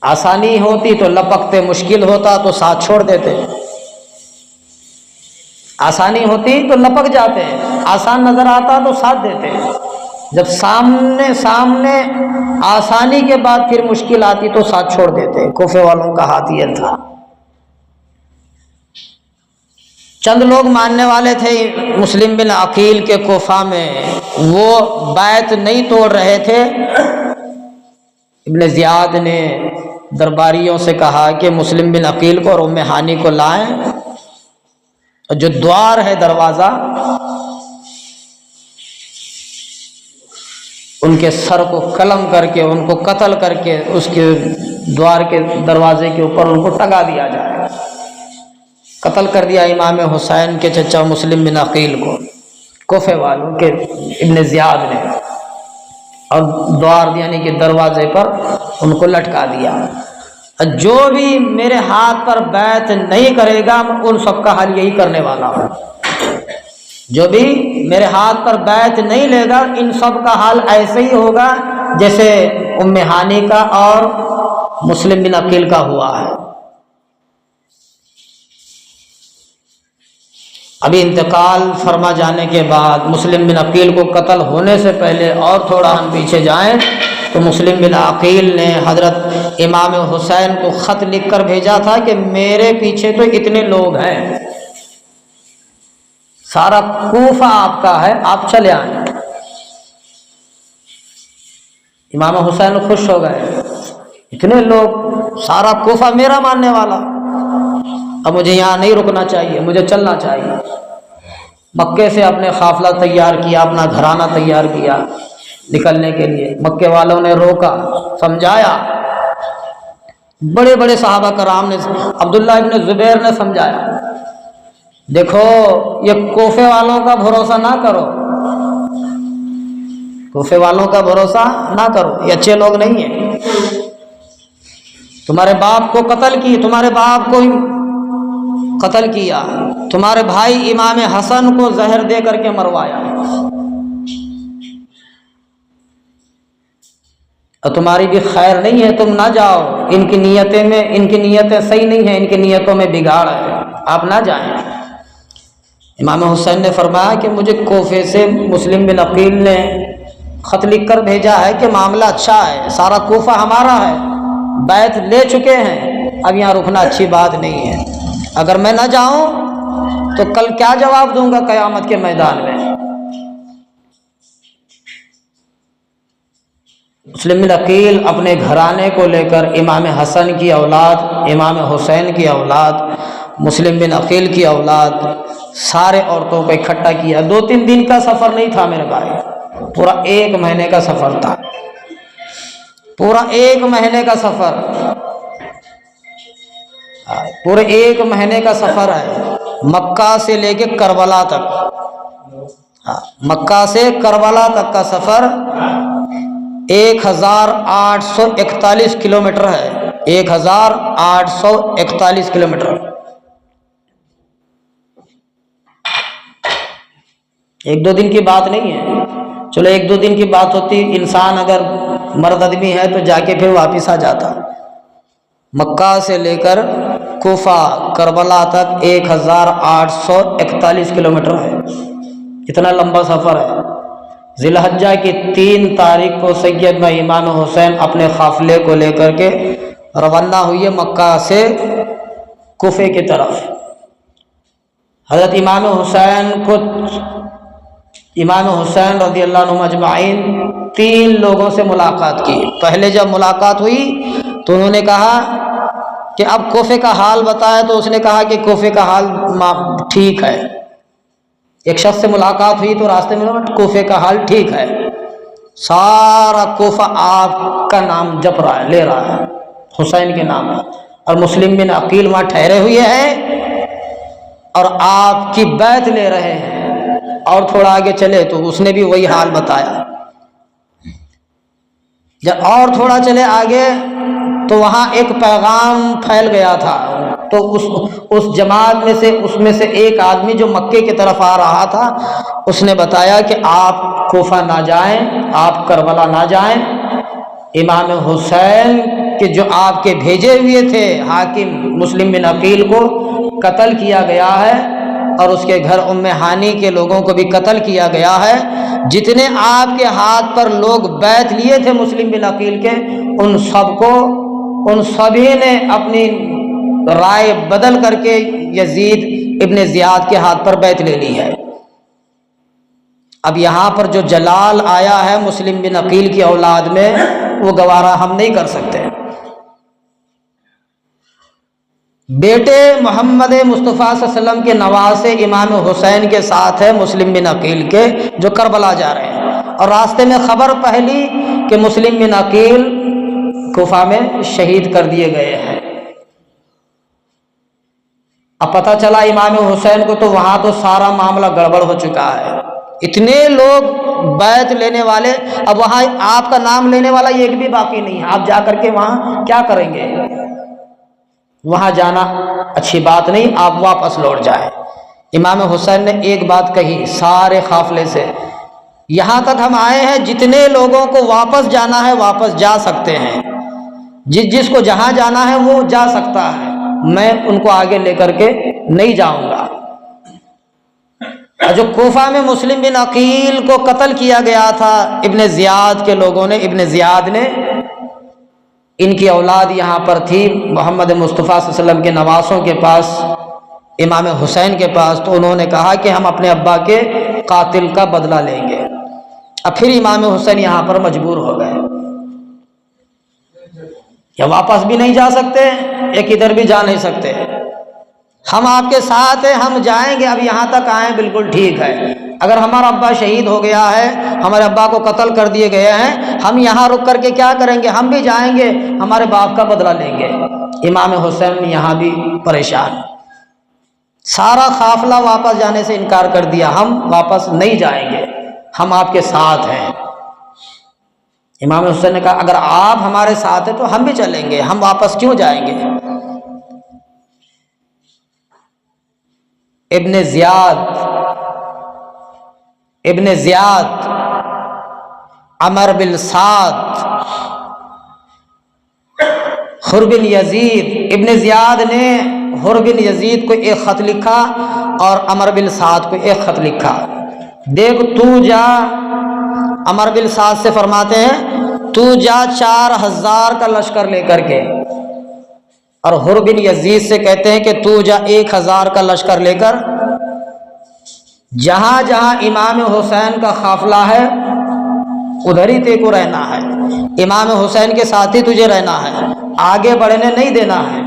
آسانی ہوتی تو لپکتے، مشکل ہوتا تو ساتھ چھوڑ دیتے، آسانی ہوتی تو لپک جاتے، آسان نظر آتا تو ساتھ دیتے، جب سامنے آسانی کے بعد پھر مشکل آتی تو ساتھ چھوڑ دیتے۔ کوفے والوں کا حال یہ تھا۔ چند لوگ ماننے والے تھے مسلم بن عقیل کے کوفہ میں، وہ بیعت نہیں توڑ رہے تھے۔ ابن زیاد نے درباریوں سے کہا کہ مسلم بن عقیل کو اور ام ہانی کو لائیں، اور جو دوار ہے دروازہ، ان کے سر کو قلم کر کے، ان کو قتل کر کے اس کے دوار کے دروازے کے اوپر ان کو ٹنگا دیا جائے۔ قتل کر دیا امام حسین کے چچا مسلم بن عقیل کو کوفے والوں کے ابن زیاد نے، اور دوار یعنی کہ دروازے پر ان کو لٹکا دیا۔ جو بھی میرے ہاتھ پر بیعت نہیں کرے گا ان سب کا حال یہی کرنے والا ہوں، جو بھی میرے ہاتھ پر بیعت نہیں لے گا ان سب کا حال ایسے ہی ہوگا جیسے ام ہانی کا اور مسلم بن عقیل کا ہوا ہے۔ ابھی انتقال فرما جانے کے بعد مسلم بن عقیل کو قتل ہونے سے پہلے اور تھوڑا ہم پیچھے جائیں تو مسلم بن عقیل نے حضرت امام حسین کو خط لکھ کر بھیجا تھا کہ میرے پیچھے تو اتنے لوگ ہیں، سارا کوفہ آپ کا ہے، آپ چلے آئیں۔ امام حسین خوش ہو گئے، اتنے لوگ، سارا کوفہ میرا ماننے والا، اب مجھے یہاں نہیں رکنا چاہیے، مجھے چلنا چاہیے۔ مکے سے اپنے قافلہ تیار کیا، اپنا گھرانہ تیار کیا نکلنے کے لیے۔ مکے والوں نے روکا، سمجھایا، بڑے بڑے صحابہ کرام نے، عبداللہ ابن زبیر نے سمجھایا، دیکھو یہ کوفے والوں کا بھروسہ نہ کرو، کوفے والوں کا بھروسہ نہ کرو، یہ اچھے لوگ نہیں ہیں، تمہارے باپ کو قتل کی، تمہارے باپ کو قتل کیا، تمہارے بھائی امام حسن کو زہر دے کر کے مروایا، اور تمہاری بھی خیر نہیں ہے، تم نہ جاؤ، ان کی نیتیں صحیح نہیں ہیں، ان کی نیتوں میں بگاڑ ہے، آپ نہ جائیں۔ امام حسین نے فرمایا کہ مجھے کوفے سے مسلم بن عقیل نے خط لکھ کر بھیجا ہے کہ معاملہ اچھا ہے، سارا کوفہ ہمارا ہے، بیعت لے چکے ہیں، اب یہاں رکنا اچھی بات نہیں ہے، اگر میں نہ جاؤں تو کل کیا جواب دوں گا قیامت کے میدان میں۔ مسلم بن عقیل اپنے گھرانے کو لے کر امام حسن کی اولاد، امام حسین کی اولاد، مسلم بن عقیل کی اولاد، سارے عورتوں کو اکٹھا کیا۔ 2-3 دن کا سفر نہیں تھا میرے بھائی، پورا 1 مہینے کا سفر تھا، پورا 1 مہینے کا سفر، پورے 1 مہینے کا سفر ہے، مکہ سے لے کے کربلا تک، مکہ سے کربلا تک کا سفر 1841 کلومیٹر ہے، 1841 کلومیٹر۔ 1-2 دن کی بات نہیں ہے، چلو 1-2 دن کی بات ہوتی، انسان اگر مرد آدمی ہے تو جا کے پھر واپس آ جاتا۔ مکہ سے لے کر کوفہ کربلا تک 1841 کلومیٹر ہے، اتنا لمبا سفر ہے۔ ذی الحجہ کی 3 تاریخ کو سیدنا امام حسین اپنے قافلے کو لے کر کے روانہ ہوئے مکہ سے کوفے کی طرف۔ حضرت امام حسین کو امام حسین رضی اللہ عنہ اجمعین 3 لوگوں سے ملاقات کی۔ پہلے جب ملاقات ہوئی تو انہوں نے کہا کہ اب کوفے کا حال بتائے، تو اس نے کہا کہ کوفے کا حال ٹھیک ہے۔ ایک شخص سے ملاقات ہوئی تو راستے میں کوفے کا حال ٹھیک ہے۔ سارا کوفہ آپ کا نام جپ رہا ہے، لے رہا ہے حسین کے نام پر، اور مسلم بن عقیل وہاں ٹھہرے ہوئے ہیں اور آپ کی بیعت لے رہے ہیں۔ اور تھوڑا آگے چلے تو اس نے بھی وہی حال بتایا۔ جب اور تھوڑا چلے آگے تو وہاں ایک پیغام پھیل گیا تھا، تو اس جماعت میں سے ایک آدمی جو مکے کی طرف آ رہا تھا، اس نے بتایا کہ آپ کوفہ نہ جائیں، آپ کربلا نہ جائیں، امام حسین کے جو آپ کے بھیجے ہوئے تھے حاکم مسلم بن عقیل کو قتل کیا گیا ہے، اور اس کے گھر ام ہانی کے لوگوں کو بھی قتل کیا گیا ہے۔ جتنے آپ کے ہاتھ پر لوگ بیعت لیے تھے مسلم بن عقیل کے، ان سبھی نے اپنی رائے بدل کر کے یزید ابن زیاد کے ہاتھ پر بیعت لے لی ہے۔ اب یہاں پر جو جلال آیا ہے مسلم بن عقیل کی اولاد میں، وہ گوارا ہم نہیں کر سکتے۔ بیٹے محمد مصطفیٰ صلی اللہ علیہ وسلم کے نواسے امام حسین کے ساتھ ہے مسلم بن عقیل کے، جو کربلا جا رہے ہیں، اور راستے میں خبر پہلی کہ مسلم بن عقیل کوفہ میں شہید کر دیے گئے ہیں۔ اب پتہ چلا امام حسین کو، تو وہاں تو سارا معاملہ گڑبڑ ہو چکا ہے۔ اتنے لوگ بیعت لینے والے، اب وہاں آپ کا نام لینے والا ایک بھی باقی نہیں ہے۔ آپ جا کر کے وہاں کیا کریں گے؟ وہاں جانا اچھی بات نہیں، آپ واپس لوٹ جائیں۔ امام حسین نے ایک بات کہی سارے قافلے سے، یہاں تک ہم آئے ہیں، جتنے لوگوں کو واپس جانا ہے واپس جا سکتے ہیں، جس کو جہاں جانا ہے وہ جا سکتا ہے، میں ان کو آگے لے کر کے نہیں جاؤں گا۔ جو کوفہ میں مسلم بن عقیل کو قتل کیا گیا تھا ابن زیاد کے لوگوں نے، ابن زیاد نے، ان کی اولاد یہاں پر تھی محمد مصطفیٰ صلی اللہ علیہ وسلم کے نواسوں کے پاس، امام حسین کے پاس، تو انہوں نے کہا کہ ہم اپنے ابا کے قاتل کا بدلہ لیں گے۔ اب پھر امام حسین یہاں پر مجبور ہو گئے، یا واپس بھی نہیں جا سکتے، ایک ادھر بھی جا نہیں سکتے۔ ہم آپ کے ساتھ ہیں، ہم جائیں گے، اب یہاں تک آئیں بالکل ٹھیک ہے، اگر ہمارا ابا شہید ہو گیا ہے، ہمارے ابا کو قتل کر دیے گئے ہیں، ہم یہاں رک کر کے کیا کریں گے؟ ہم بھی جائیں گے، ہمارے باپ کا بدلہ لیں گے۔ امام حسین یہاں بھی پریشان، سارا قافلہ واپس جانے سے انکار کر دیا، ہم واپس نہیں جائیں گے، ہم آپ کے ساتھ ہیں۔ امام حسین نے کہا اگر آپ ہمارے ساتھ ہیں تو ہم بھی چلیں گے، ہم واپس کیوں جائیں گے؟ ابن زیاد عمر بن سعد حر بن یزید، ابن زیاد نے حر بن یزید کو ایک خط لکھا اور عمر بن سعد کو ایک خط لکھا، دیکھ تو جا، عمر بن سعد سے فرماتے ہیں تو جا 4000 کا لشکر لے کر کے، اور حر بن یزید سے کہتے ہیں کہ تو جا 1000 کا لشکر لے کر، جہاں جہاں امام حسین کا قافلہ ہے ادھر ہی تے کو رہنا ہے، امام حسین کے ساتھ ہی تجھے رہنا ہے، آگے بڑھنے نہیں دینا ہے۔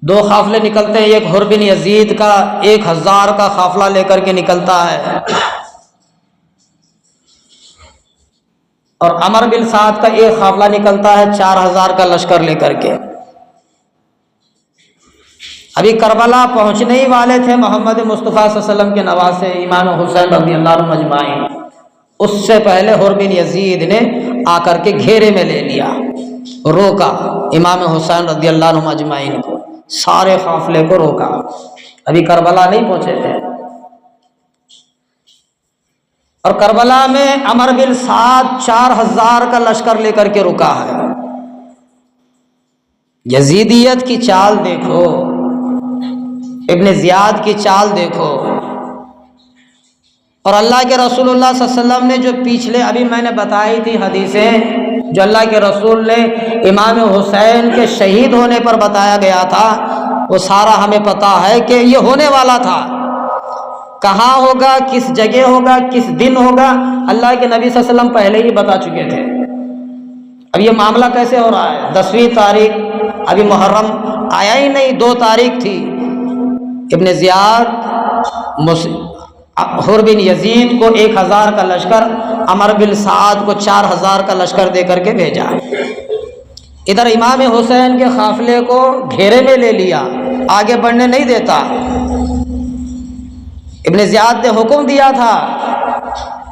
2 قافلے نکلتے ہیں، ایک حر بن یزید کا 1000 کا قافلہ لے کر کے نکلتا ہے، اور عمر بن سعد کا ایک قافلہ نکلتا ہے 4000 کا لشکر لے کر کے۔ ابھی کربلا پہنچنے ہی والے تھے محمد مصطفیٰ صلی اللہ علیہ وسلم کے نواسے امام حسین رضی اللہ عنہ اجمعین، اس سے پہلے حر بن یزید نے آ کر کے گھیرے میں لے لیا، روکا امام حسین رضی اللہ عنہ اجمعین کو، سارے قافلے کو روکا، ابھی کربلا نہیں پہنچے تھے۔ اور کربلا میں عمر بن سعد 4000 کا لشکر لے کر کے رکا ہے۔ یزیدیت کی چال دیکھو، ابن زیاد کی چال دیکھو، اور اللہ کے رسول اللہ صلی اللہ علیہ وسلم نے جو پچھلے ابھی میں نے بتائی تھی حدیثیں جو اللہ کے رسول نے امام حسین کے شہید ہونے پر بتایا گیا تھا، وہ سارا ہمیں پتہ ہے کہ یہ ہونے والا تھا۔ کہاں ہوگا، کس جگہ ہوگا، کس دن ہوگا، اللہ کے نبی صلی اللہ علیہ وسلم پہلے ہی بتا چکے تھے۔ اب یہ معاملہ کیسے ہو رہا ہے؟ 10ویں تاریخ ابھی محرم آیا ہی نہیں، 2 تاریخ تھی۔ ابن زیاد حر بن یزید کو 1000 کا لشکر، عمر بن سعد کو 4000 کا لشکر دے کر کے بھیجا۔ ادھر امام حسین کے قافلے کو گھیرے میں لے لیا، آگے بڑھنے نہیں دیتا۔ ابن زیاد نے حکم دیا تھا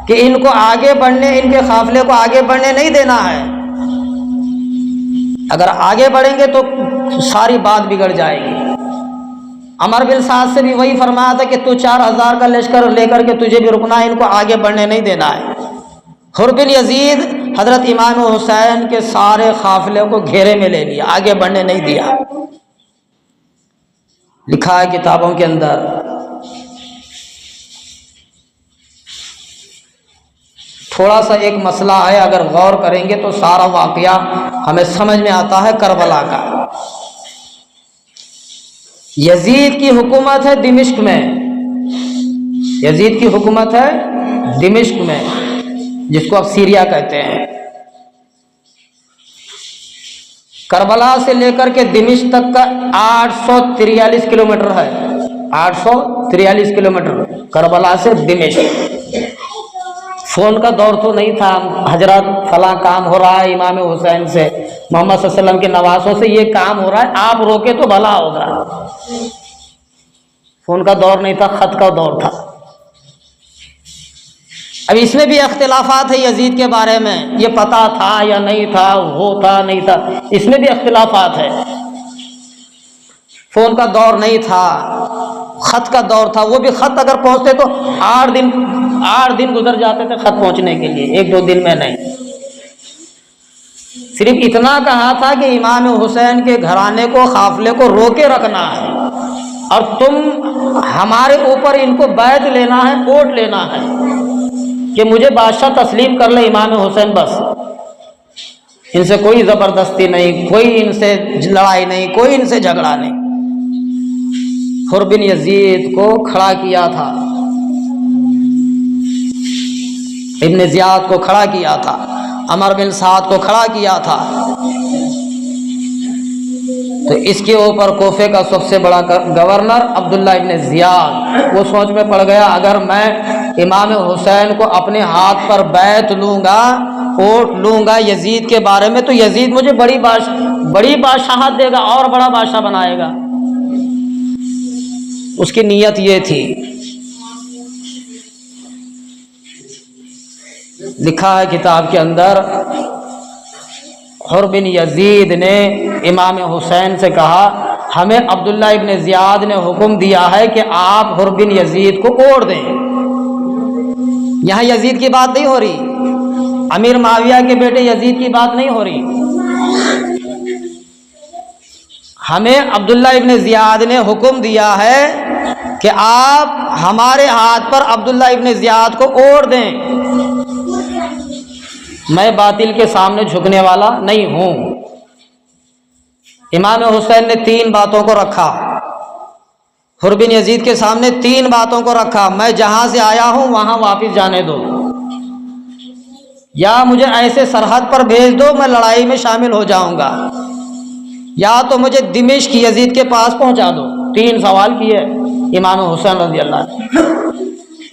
کہ ان کو آگے بڑھنے، ان کے قافلے کو آگے بڑھنے نہیں دینا ہے، اگر آگے بڑھیں گے تو ساری بات بگڑ جائے گی۔ عمر بن سعد سے بھی وہی فرمایا تھا کہ تو 4000 کا لشکر لے کر کے تجھے بھی رکنا ہے، ان کو آگے بڑھنے نہیں دینا ہے۔ حر بن یزید حضرت امام حسین کے سارے قافلے کو گھیرے میں لے لیا، آگے بڑھنے نہیں دیا۔ لکھا ہے کتابوں کے اندر، تھوڑا سا ایک مسئلہ ہے، اگر غور کریں گے تو سارا واقعہ ہمیں سمجھ میں آتا ہے کربلا کا۔ یزید کی حکومت ہے دمشق میں، یزید کی حکومت ہے دمشق میں، جس کو اب سیریا کہتے ہیں۔ کربلا سے لے کر کے دمشق تک کا 843 کلومیٹر ہے، 843 کلومیٹر کربلا سے دمشق۔ فون کا دور تو نہیں تھا، حضرت فلاں کام ہو رہا ہے امام حسین سے، محمد صلی اللہ علیہ وسلم کے نواسوں سے یہ کام ہو رہا ہے، آپ روکے تو بھلا ہوگا۔ فون کا دور نہیں تھا، خط کا دور تھا۔ اب اس میں بھی اختلافات ہے یزید کے بارے میں، یہ پتہ تھا یا نہیں تھا، وہ تھا نہیں تھا، اس میں بھی اختلافات ہے۔ فون کا دور نہیں تھا، خط کا دور تھا، وہ بھی خط اگر پہنچتے تو 8 دن گزر جاتے تھے خط پہنچنے کے لیے، 1-2 دن میں نہیں۔ صرف اتنا کہا تھا کہ امام حسین کے گھرانے کو، قافلے کو روکے رکھنا ہے، اور تم ہمارے اوپر ان کو بیعت لینا ہے، ووٹ لینا ہے کہ مجھے بادشاہ تسلیم کر لے امام حسین، بس ان سے کوئی زبردستی نہیں، کوئی ان سے لڑائی نہیں، کوئی ان سے جھگڑا نہیں۔ حر بن یزید کو کھڑا کیا تھا، ابن زیاد کو کھڑا کیا تھا، عمر بن سعد کو کھڑا کیا تھا۔ تو اس کے اوپر کوفے کا سب سے بڑا گورنر عبداللہ ابن زیاد وہ سوچ میں پڑ گیا، اگر میں امام حسین کو اپنے ہاتھ پر بیعت لوں گا، ووٹ لوں گا یزید کے بارے میں، تو یزید مجھے بڑی بادشاہت دے گا اور بڑا بادشاہ بنائے گا۔ اس کی نیت یہ تھی۔ لکھا ہے کتاب کے اندر، حر بن یزید نے امام حسین سے کہا، ہمیں عبداللہ ابن زیاد نے حکم دیا ہے کہ آپ حر بن یزید کو ووٹ دیں۔ یہاں یزید کی بات نہیں ہو رہی، امیر معاویہ کے بیٹے یزید کی بات نہیں ہو رہی، ہمیں عبداللہ ابن زیاد نے حکم دیا ہے کہ آپ ہمارے ہاتھ پر عبداللہ ابن زیاد کو ووٹ دیں، میں باطل کے سامنے جھکنے والا نہیں ہوں۔ امام حسین نے 3 باتوں کو رکھا، حر بن یزید کے سامنے 3 باتوں کو رکھا، میں جہاں سے آیا ہوں وہاں واپس جانے دو، یا مجھے ایسے سرحد پر بھیج دو میں لڑائی میں شامل ہو جاؤں گا، یا تو مجھے دمشق یزید کے پاس پہنچا دو۔ 3 سوال کیے امام حسین رضی اللہ عنہ۔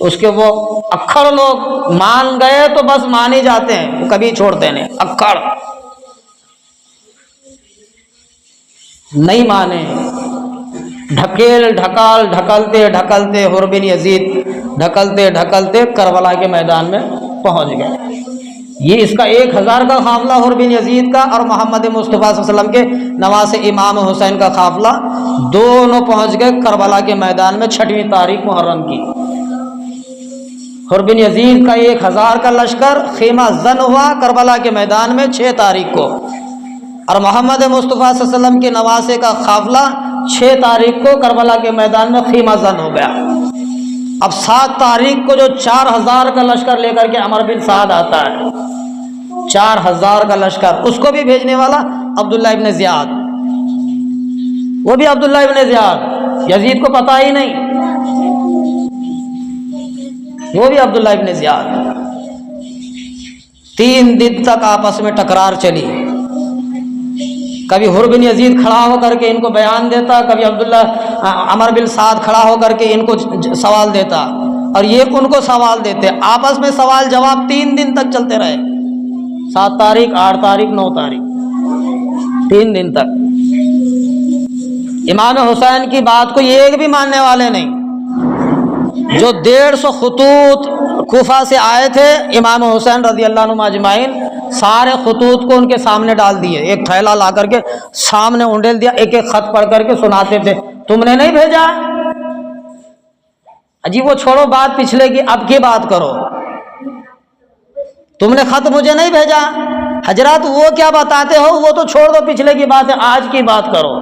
اس کے وہ اکھڑ لوگ مان گئے تو بس مان ہی جاتے ہیں، وہ کبھی چھوڑتے نہیں، اکھڑ نہیں مانے، ڈھکلتے حر بن یزید ڈھکلتے کربلا کے میدان میں پہنچ گئے۔ یہ اس کا 1000 کا قافلہ حر بن یزید کا اور محمد مصطفیٰ صلی اللہ علیہ وسلم کے نواسے امام حسین کا قافلہ دونوں پہنچ گئے کربلا کے میدان میں 6 تاریخ محرم کی۔ حر بن یزید کا 1000 کا لشکر خیمہ زن ہوا کربلا کے میدان میں 6 تاریخ کو، اور محمد مصطفیٰ صلی اللہ علیہ وسلم کے نواسے کا قافلہ 6 تاریخ کو کربلا کے میدان میں خیمہ زن ہو گیا۔ اب 7 تاریخ کو جو 4000 کا لشکر لے کر کے عمر بن سعد آتا ہے، 4000 کا لشکر، اس کو بھی بھیجنے والا عبداللہ ابن زیاد، وہ بھی عبداللہ ابن زیاد، یزید کو پتہ ہی نہیں۔ وہ بھی عبداللہ ابن زیاد. 3 دن تک آپس میں ٹکرار چلی. کبھی حر بن یزید کھڑا ہو کر کے ان کو بیان دیتا، کبھی عبداللہ عمر بن سعد کھڑا ہو کر کے ان کو سوال دیتا، اور یہ ان کو سوال دیتے. آپس میں سوال جواب 3 دن تک چلتے رہے. 7 تاریخ 8 تاریخ 9 تاریخ 3 دن تک. امام حسین کی بات کو ایک بھی ماننے والے نہیں. جو 150 خطوط کوفہ سے آئے تھے، امام حسین رضی اللہ عنہ اجمعین سارے خطوط کو ان کے سامنے ڈال دیے. ایک تھیلا لا کر کے سامنے انڈیل دیا، ایک ایک خط پڑھ کر کے سناتے تھے. تم نے نہیں بھیجا؟ جی وہ چھوڑو بات پچھلے کی، اب کی بات کرو. تم نے خط مجھے نہیں بھیجا. حضرات وہ کیا بتاتے ہو وہ تو چھوڑ دو، پچھلے کی بات ہے، آج کی بات کرو.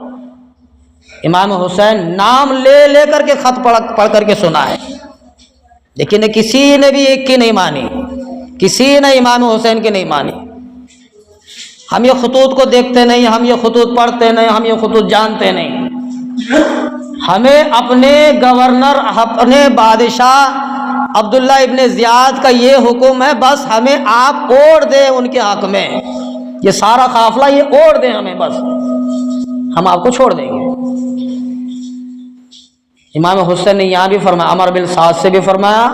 امام حسین نام لے لے کر کے خط پڑھ کر کے سنا ہے، لیکن کسی نے بھی ایک کی نہیں مانی، کسی نے امام حسین کی نہیں مانی. ہم یہ خطوط کو دیکھتے نہیں، ہم یہ خطوط پڑھتے نہیں، ہم یہ خطوط جانتے نہیں. ہمیں اپنے گورنر، اپنے بادشاہ عبداللہ ابن زیاد کا یہ حکم ہے، بس ہمیں آپ اوڑھ دیں ان کے حق میں. یہ سارا قافلہ یہ اوڑھ دیں ہمیں، بس ہم آپ کو چھوڑ دیں گے. امام حسین نے یہاں بھی فرمایا، عمر بن سعد سے بھی فرمایا،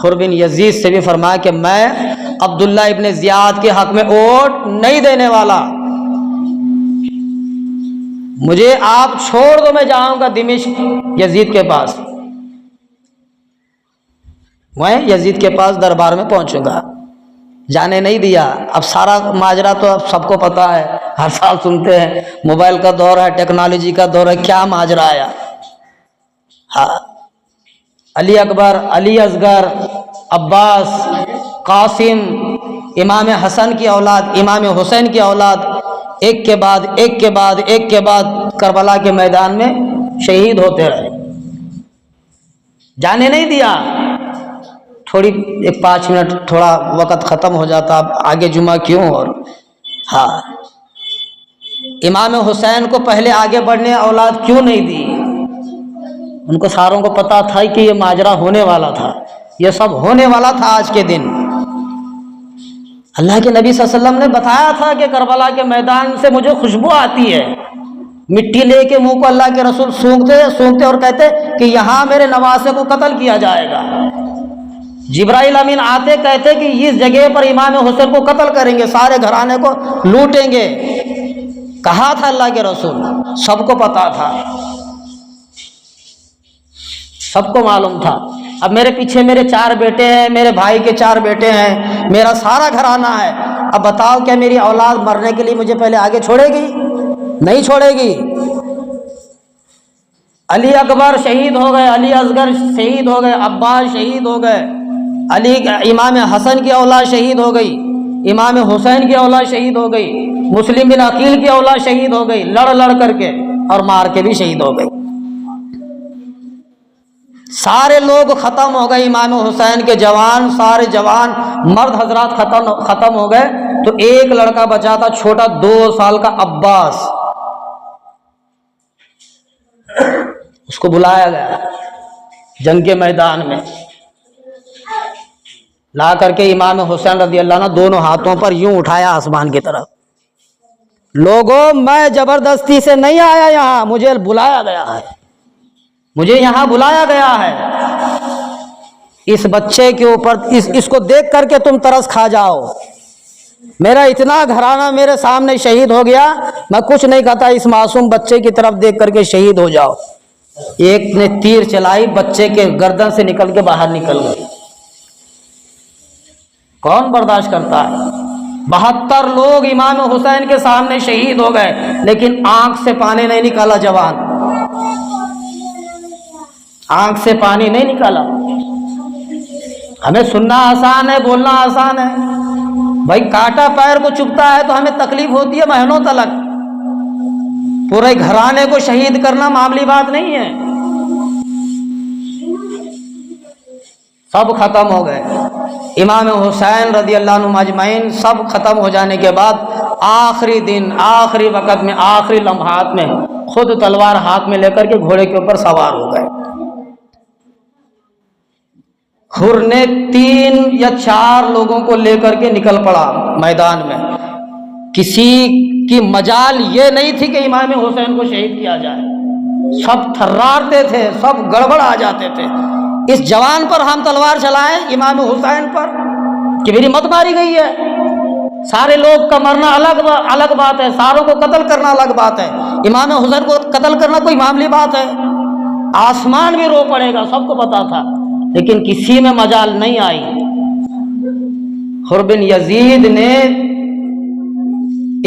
حر بن یزید سے بھی فرمایا کہ میں عبداللہ ابن زیاد کے حق میں ووٹ نہیں دینے والا. مجھے آپ چھوڑ دو، میں جاؤں گا دمشق یزید کے پاس، میں یزید کے پاس دربار میں پہنچوں گا. جانے نہیں دیا. اب سارا ماجرا تو اب سب کو پتا ہے، ہر سال سنتے ہیں، موبائل کا دور ہے، ٹیکنالوجی کا دور ہے، کیا ماجرا آیا. ہاں، علی اکبر، علی اصغر، عباس، قاسم، امام حسن کی اولاد، امام حسین کی اولاد، ایک کے بعد ایک کے بعد ایک کے بعد کربلا کے میدان میں شہید ہوتے رہے. جانے نہیں دیا. تھوڑی 5 منٹ تھوڑا وقت ختم ہو جاتا، اب آگے جمعہ کیوں. اور ہاں، امام حسین کو پہلے آگے بڑھنے اولاد کیوں نہیں دی؟ ان کو ساروں کو پتا تھا کہ یہ ماجرا ہونے والا تھا، یہ سب ہونے والا تھا. آج کے دن اللہ کے نبی صلی اللہ علیہ وسلم نے بتایا تھا کہ کربلا کے میدان سے مجھے خوشبو آتی ہے. مٹی لے کے منہ کو اللہ کے رسول سونگتے اور کہتے کہ یہاں میرے نواسے کو قتل کیا جائے گا. جبرائیل امین آتے کہتے کہ اس جگہ پر امام حسین کو قتل کریں گے، سارے گھرانے کو لوٹیں گے. کہا تھا اللہ کے رسول، سب کو پتا تھا، سب کو معلوم تھا. اب میرے پیچھے میرے 4 بیٹے ہیں، میرے بھائی کے 4 بیٹے ہیں، میرا سارا گھرانہ ہے. اب بتاؤ کیا میری اولاد مرنے کے لیے مجھے پہلے آگے چھوڑے گی؟ نہیں چھوڑے گی. علی اکبر شہید ہو گئے، علی اصغر شہید ہو گئے، عباس شہید ہو گئے، علی امام حسن کی اولاد شہید ہو گئی، امام حسین کی اولاد شہید ہو گئی، مسلم بن عقیل کی اولاد شہید ہو گئی، لڑ لڑ کر کے اور مار کے بھی شہید ہو گئی. سارے لوگ ختم ہو گئے. امام حسین کے جوان، سارے جوان مرد حضرات ختم ہو گئے. تو ایک لڑکا بچا تھا چھوٹا 2 سال کا، عباس. اس کو بلایا گیا جنگ کے میدان میں، لا کر کے امام حسین رضی اللہ عنہ دونوں ہاتھوں پر یوں اٹھایا آسمان کی طرف. لوگوں میں زبردستی سے نہیں آیا یہاں، مجھے بلایا گیا ہے، مجھے یہاں بلایا گیا ہے. اس بچے کے اوپر اس کو دیکھ کر کے تم ترس کھا جاؤ. میرا اتنا گھرانہ میرے سامنے شہید ہو گیا، میں کچھ نہیں کہتا، اس معصوم بچے کی طرف دیکھ کر کے شہید ہو جاؤ. ایک نے تیر چلائی، بچے کے گردن سے نکل کے باہر نکل گئی. کون برداشت کرتا ہے؟ 72 لوگ امام حسین کے سامنے شہید ہو گئے، لیکن آنکھ سے پانی نہیں نکالا. جوان آنکھ سے پانی نہیں نکالا. ہمیں سننا آسان ہے، بولنا آسان ہے. بھائی کانٹا پیر کو چبھتا ہے تو ہمیں تکلیف ہوتی ہے مہینوں تلک. پورے گھرانے کو شہید کرنا معمولی بات نہیں ہے. سب ختم ہو گئے. امام حسین رضی اللہ عنہ اجمعین سب ختم ہو جانے کے بعد آخری دن، آخری وقت میں، آخری لمحات میں خود تلوار ہاتھ میں لے کر کے گھوڑے کے اوپر سوار ہو گئے. حر نے 3 یا 4 لوگوں کو لے کر کے نکل پڑا میدان میں. کسی کی مجال یہ نہیں تھی کہ امام حسین کو شہید کیا جائے. سب تھرارتے تھے, سب گڑبڑ آ جاتے تھے. اس جوان پر ہم تلوار چلائیں, امام حسین پر, کہ میری مت ماری گئی ہے. سارے لوگ کا مرنا الگ بات ہے, ساروں کو قتل کرنا الگ بات ہے. امام حسین کو قتل کرنا کوئی معمولی بات ہے؟ آسمان بھی رو پڑے گا, سب کو پتا تھا, لیکن کسی میں مجال نہیں آئی. حر بن یزید نے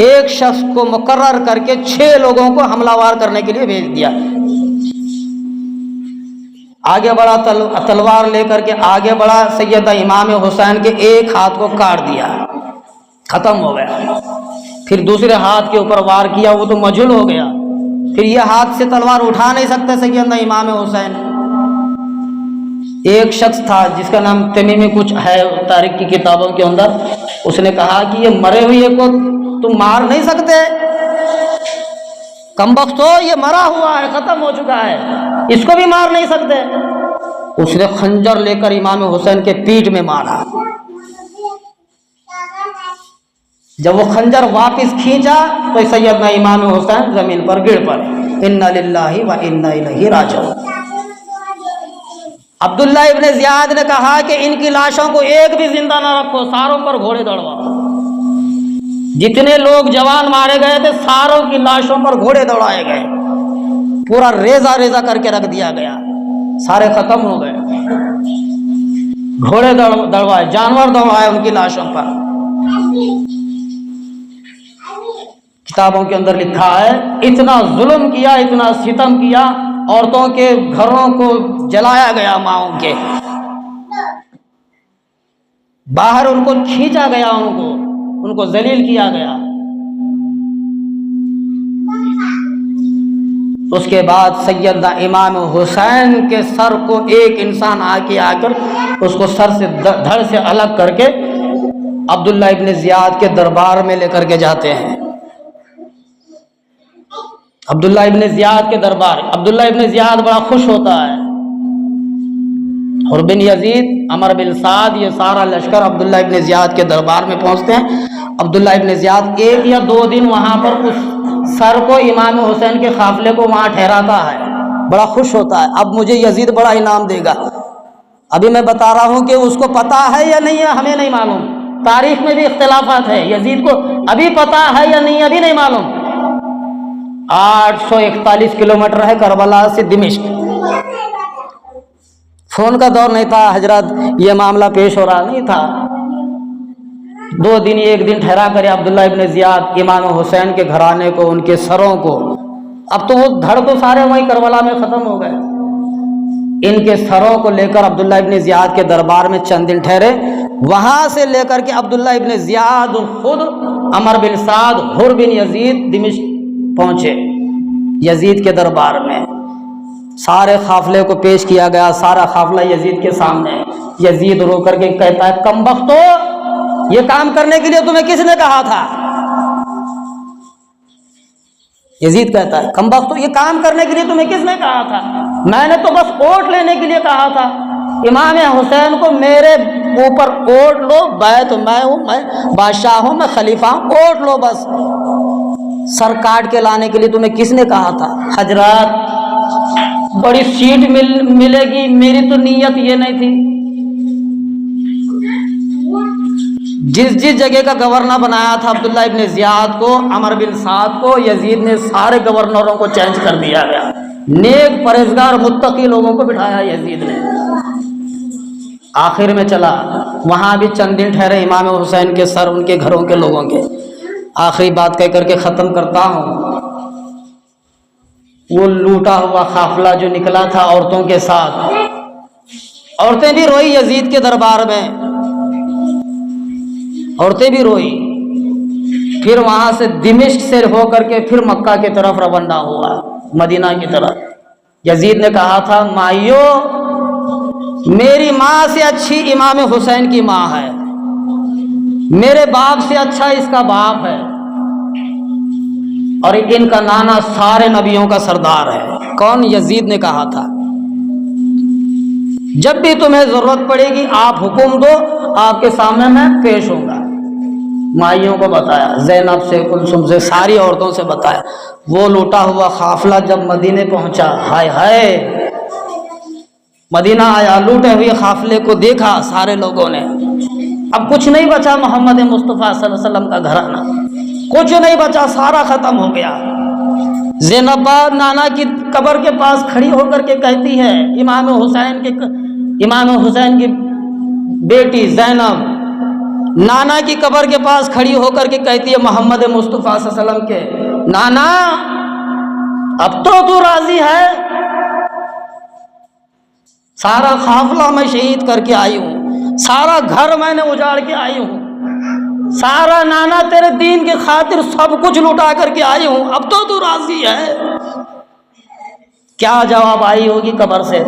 ایک شخص کو مقرر کر کے 6 لوگوں کو حملہ وار کرنے کے لیے بھیج دیا. آگے بڑھا, تلوار لے کر کے آگے بڑھا. سیدنا امام حسین کے ایک ہاتھ کو کاٹ دیا, ختم ہو گیا. پھر دوسرے ہاتھ کے اوپر وار کیا, وہ تو مجھول ہو گیا. پھر یہ ہاتھ سے تلوار اٹھا نہیں سکتے سیدنا امام حسین. ایک شخص تھا جس کا نام تمیمی کچھ ہے تاریخ کی کتابوں کے اندر, اس نے کہا کہ یہ مرے ہوئے کو تم مار نہیں سکتے, کم بختو, یہ مرا ہوا ہے, ختم ہو چکا ہے, اس کو بھی مار نہیں سکتے. اس نے خنجر لے کر امام حسین کے پیٹھ میں مارا. جب وہ خنجر واپس کھینچا تو سیدنا امام حسین زمین پر گر پڑے. انا للہ و انا الیہ راجعون. عبداللہ ابن زیاد نے کہا کہ ان کی لاشوں کو ایک بھی زندہ نہ رکھو, ساروں پر گھوڑے دوڑواؤ. جتنے لوگ جوان مارے گئے تھے ساروں کی لاشوں پر گھوڑے دوڑائے گئے, پورا ریزہ ریزہ کر کے رکھ دیا گیا, سارے ختم ہو گئے. گھوڑے دوڑوائے, جانور دوڑوائے ان کی لاشوں پر. کتابوں کے اندر لکھا ہے اتنا ظلم کیا, اتنا ستم کیا, عورتوں کے گھروں کو جلایا گیا, ماؤں کے باہر ان کو کھینچا گیا, ان کو ذلیل کیا گیا. اس کے بعد سیدنا امام حسین کے سر کو ایک انسان آ کر اس کو سر سے دھڑ سے الگ کر کے عبداللہ ابن زیاد کے دربار میں لے کر کے جاتے ہیں. عبداللہ ابن زیاد کے دربار. عبداللہ ابن زیاد بڑا خوش ہوتا ہے. حر بن یزید, عمر بن سعد, یہ سارا لشکر عبداللہ ابن زیاد کے دربار میں پہنچتے ہیں. عبداللہ ابن زیاد 1 یا 2 دن وہاں پر اس سر کو امام حسین کے قافلے کو وہاں ٹھہراتا ہے. بڑا خوش ہوتا ہے, اب مجھے یزید بڑا انعام دے گا. ابھی میں بتا رہا ہوں کہ اس کو پتا ہے یا نہیں ہے ہمیں نہیں معلوم, تاریخ میں بھی اختلافات ہے. یزید کو ابھی پتا ہے یا نہیں, ابھی نہیں معلوم. 841 کلومیٹر ہے کربلا سے دمشق. فون کا دور نہیں تھا حضرت, یہ معاملہ پیش ہو رہا نہیں تھا. 2 دن 1 دن ٹھہرا کرے عبداللہ ابن زیاد امام حسین کے گھرانے کو, ان کے سروں کو, اب تو وہ دھڑ تو سارے وہیں کربلا میں ختم ہو گئے, ان کے سروں کو لے کر عبداللہ ابن زیاد کے دربار میں چند دن ٹھہرے. وہاں سے لے کر کے عبداللہ ابن زیاد خود عمر بن سعد, حر بن یزید دمشق پہنچے یزید کے دربار میں. سارے قافلے کو پیش کیا گیا, سارا قافلہ یزید کے سامنے. یزید رو کر کے کہتا ہے کم بختو, یہ کام کرنے کے لیے تمہیں کس نے کہا تھا؟ یزید کہتا ہے کم بختو, یہ کام کرنے کے لیے تمہیں کس نے کہا تھا؟ میں نے تو بس ووٹ لینے کے لیے کہا تھا. امام حسین کو میرے اوپر ووٹ لو, بیعت میں ہوں, میں بادشاہ ہوں, میں خلیفہ ہوں, ووٹ لو بس. سر کاٹ کے لانے کے لیے تمہیں کس نے کہا تھا؟ حضرات بڑی سیٹ ملے گی, میری تو نیت یہ نہیں تھی. جس جگہ کا گورنر بنایا تھا عبداللہ ابن زیاد کو, عمر بن سعد کو, یزید نے سارے گورنروں کو چینج کر دیا گیا. نیک پرہیزگار متقی لوگوں کو بٹھایا یزید نے. آخر میں چلا وہاں بھی چند دن ٹھہرے امام حسین کے سر ان کے گھروں کے لوگوں کے. آخری بات کہہ کر کے ختم کرتا ہوں. وہ لوٹا ہوا قافلہ جو نکلا تھا عورتوں کے ساتھ, عورتیں بھی روئی یزید کے دربار میں, عورتیں بھی روئی. پھر وہاں سے دمشق سے ہو کر کے پھر مکہ کی طرف روانہ ہوا, مدینہ کی طرف. یزید نے کہا تھا مائیو, میری ماں سے اچھی امام حسین کی ماں ہے, میرے باپ سے اچھا اس کا باپ ہے, اور ان کا نانا سارے نبیوں کا سردار ہے. کون؟ یزید نے کہا تھا. جب بھی تمہیں ضرورت پڑے گی آپ حکم دو، آپ کے سامنے میں پیش ہوں گا۔ مائیوں کو بتایا، زینب سے، کلثوم سے، ساری عورتوں سے بتایا۔ وہ لوٹا ہوا قافلہ جب مدینے پہنچا، ہائے ہائے، مدینہ آیا، لوٹے ہوئے قافلے کو دیکھا سارے لوگوں نے، اب کچھ نہیں بچا محمد مصطفیٰ صلی اللہ علیہ وسلم کا گھرانہ، کچھ نہیں بچا، سارا ختم ہو گیا۔ زینب نانا کی قبر کے پاس کھڑی ہو کر کے کہتی ہے، امام حسین کی بیٹی زینب نانا کی قبر کے پاس کھڑی ہو کر کے کہتی ہے محمد مصطفیٰ صلی اللہ علیہ وسلم کے، نانا اب تو راضی ہے؟ سارا قافلہ میں شہید کر کے آئی ہوں، سارا گھر میں نے اجاڑ کے آئی ہوں، سارا نانا تیرے دین کی خاطر سب کچھ لٹا کر کے آئی ہوں، اب تو راضی ہے؟ کیا جواب آئی ہوگی قبر سے؟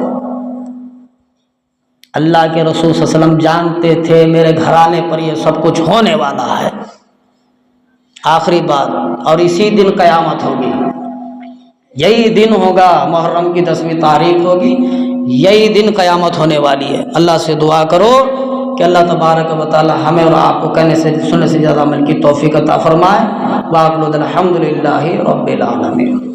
اللہ کے رسول صلی اللہ علیہ وسلم جانتے تھے میرے گھرانے پر یہ سب کچھ ہونے والا ہے، آخری بات، اور اسی دن قیامت ہوگی، یہی دن ہوگا، محرم کی 10ویں تاریخ ہوگی، یہی دن قیامت ہونے والی ہے۔ اللہ سے دعا کرو کہ اللہ تبارک و تعالی ہمیں اور آپ کو کہنے سے سننے سے زیادہ عمل کی توفیق عطا فرمائے۔ وآخر الحمد للہ رب العالمین۔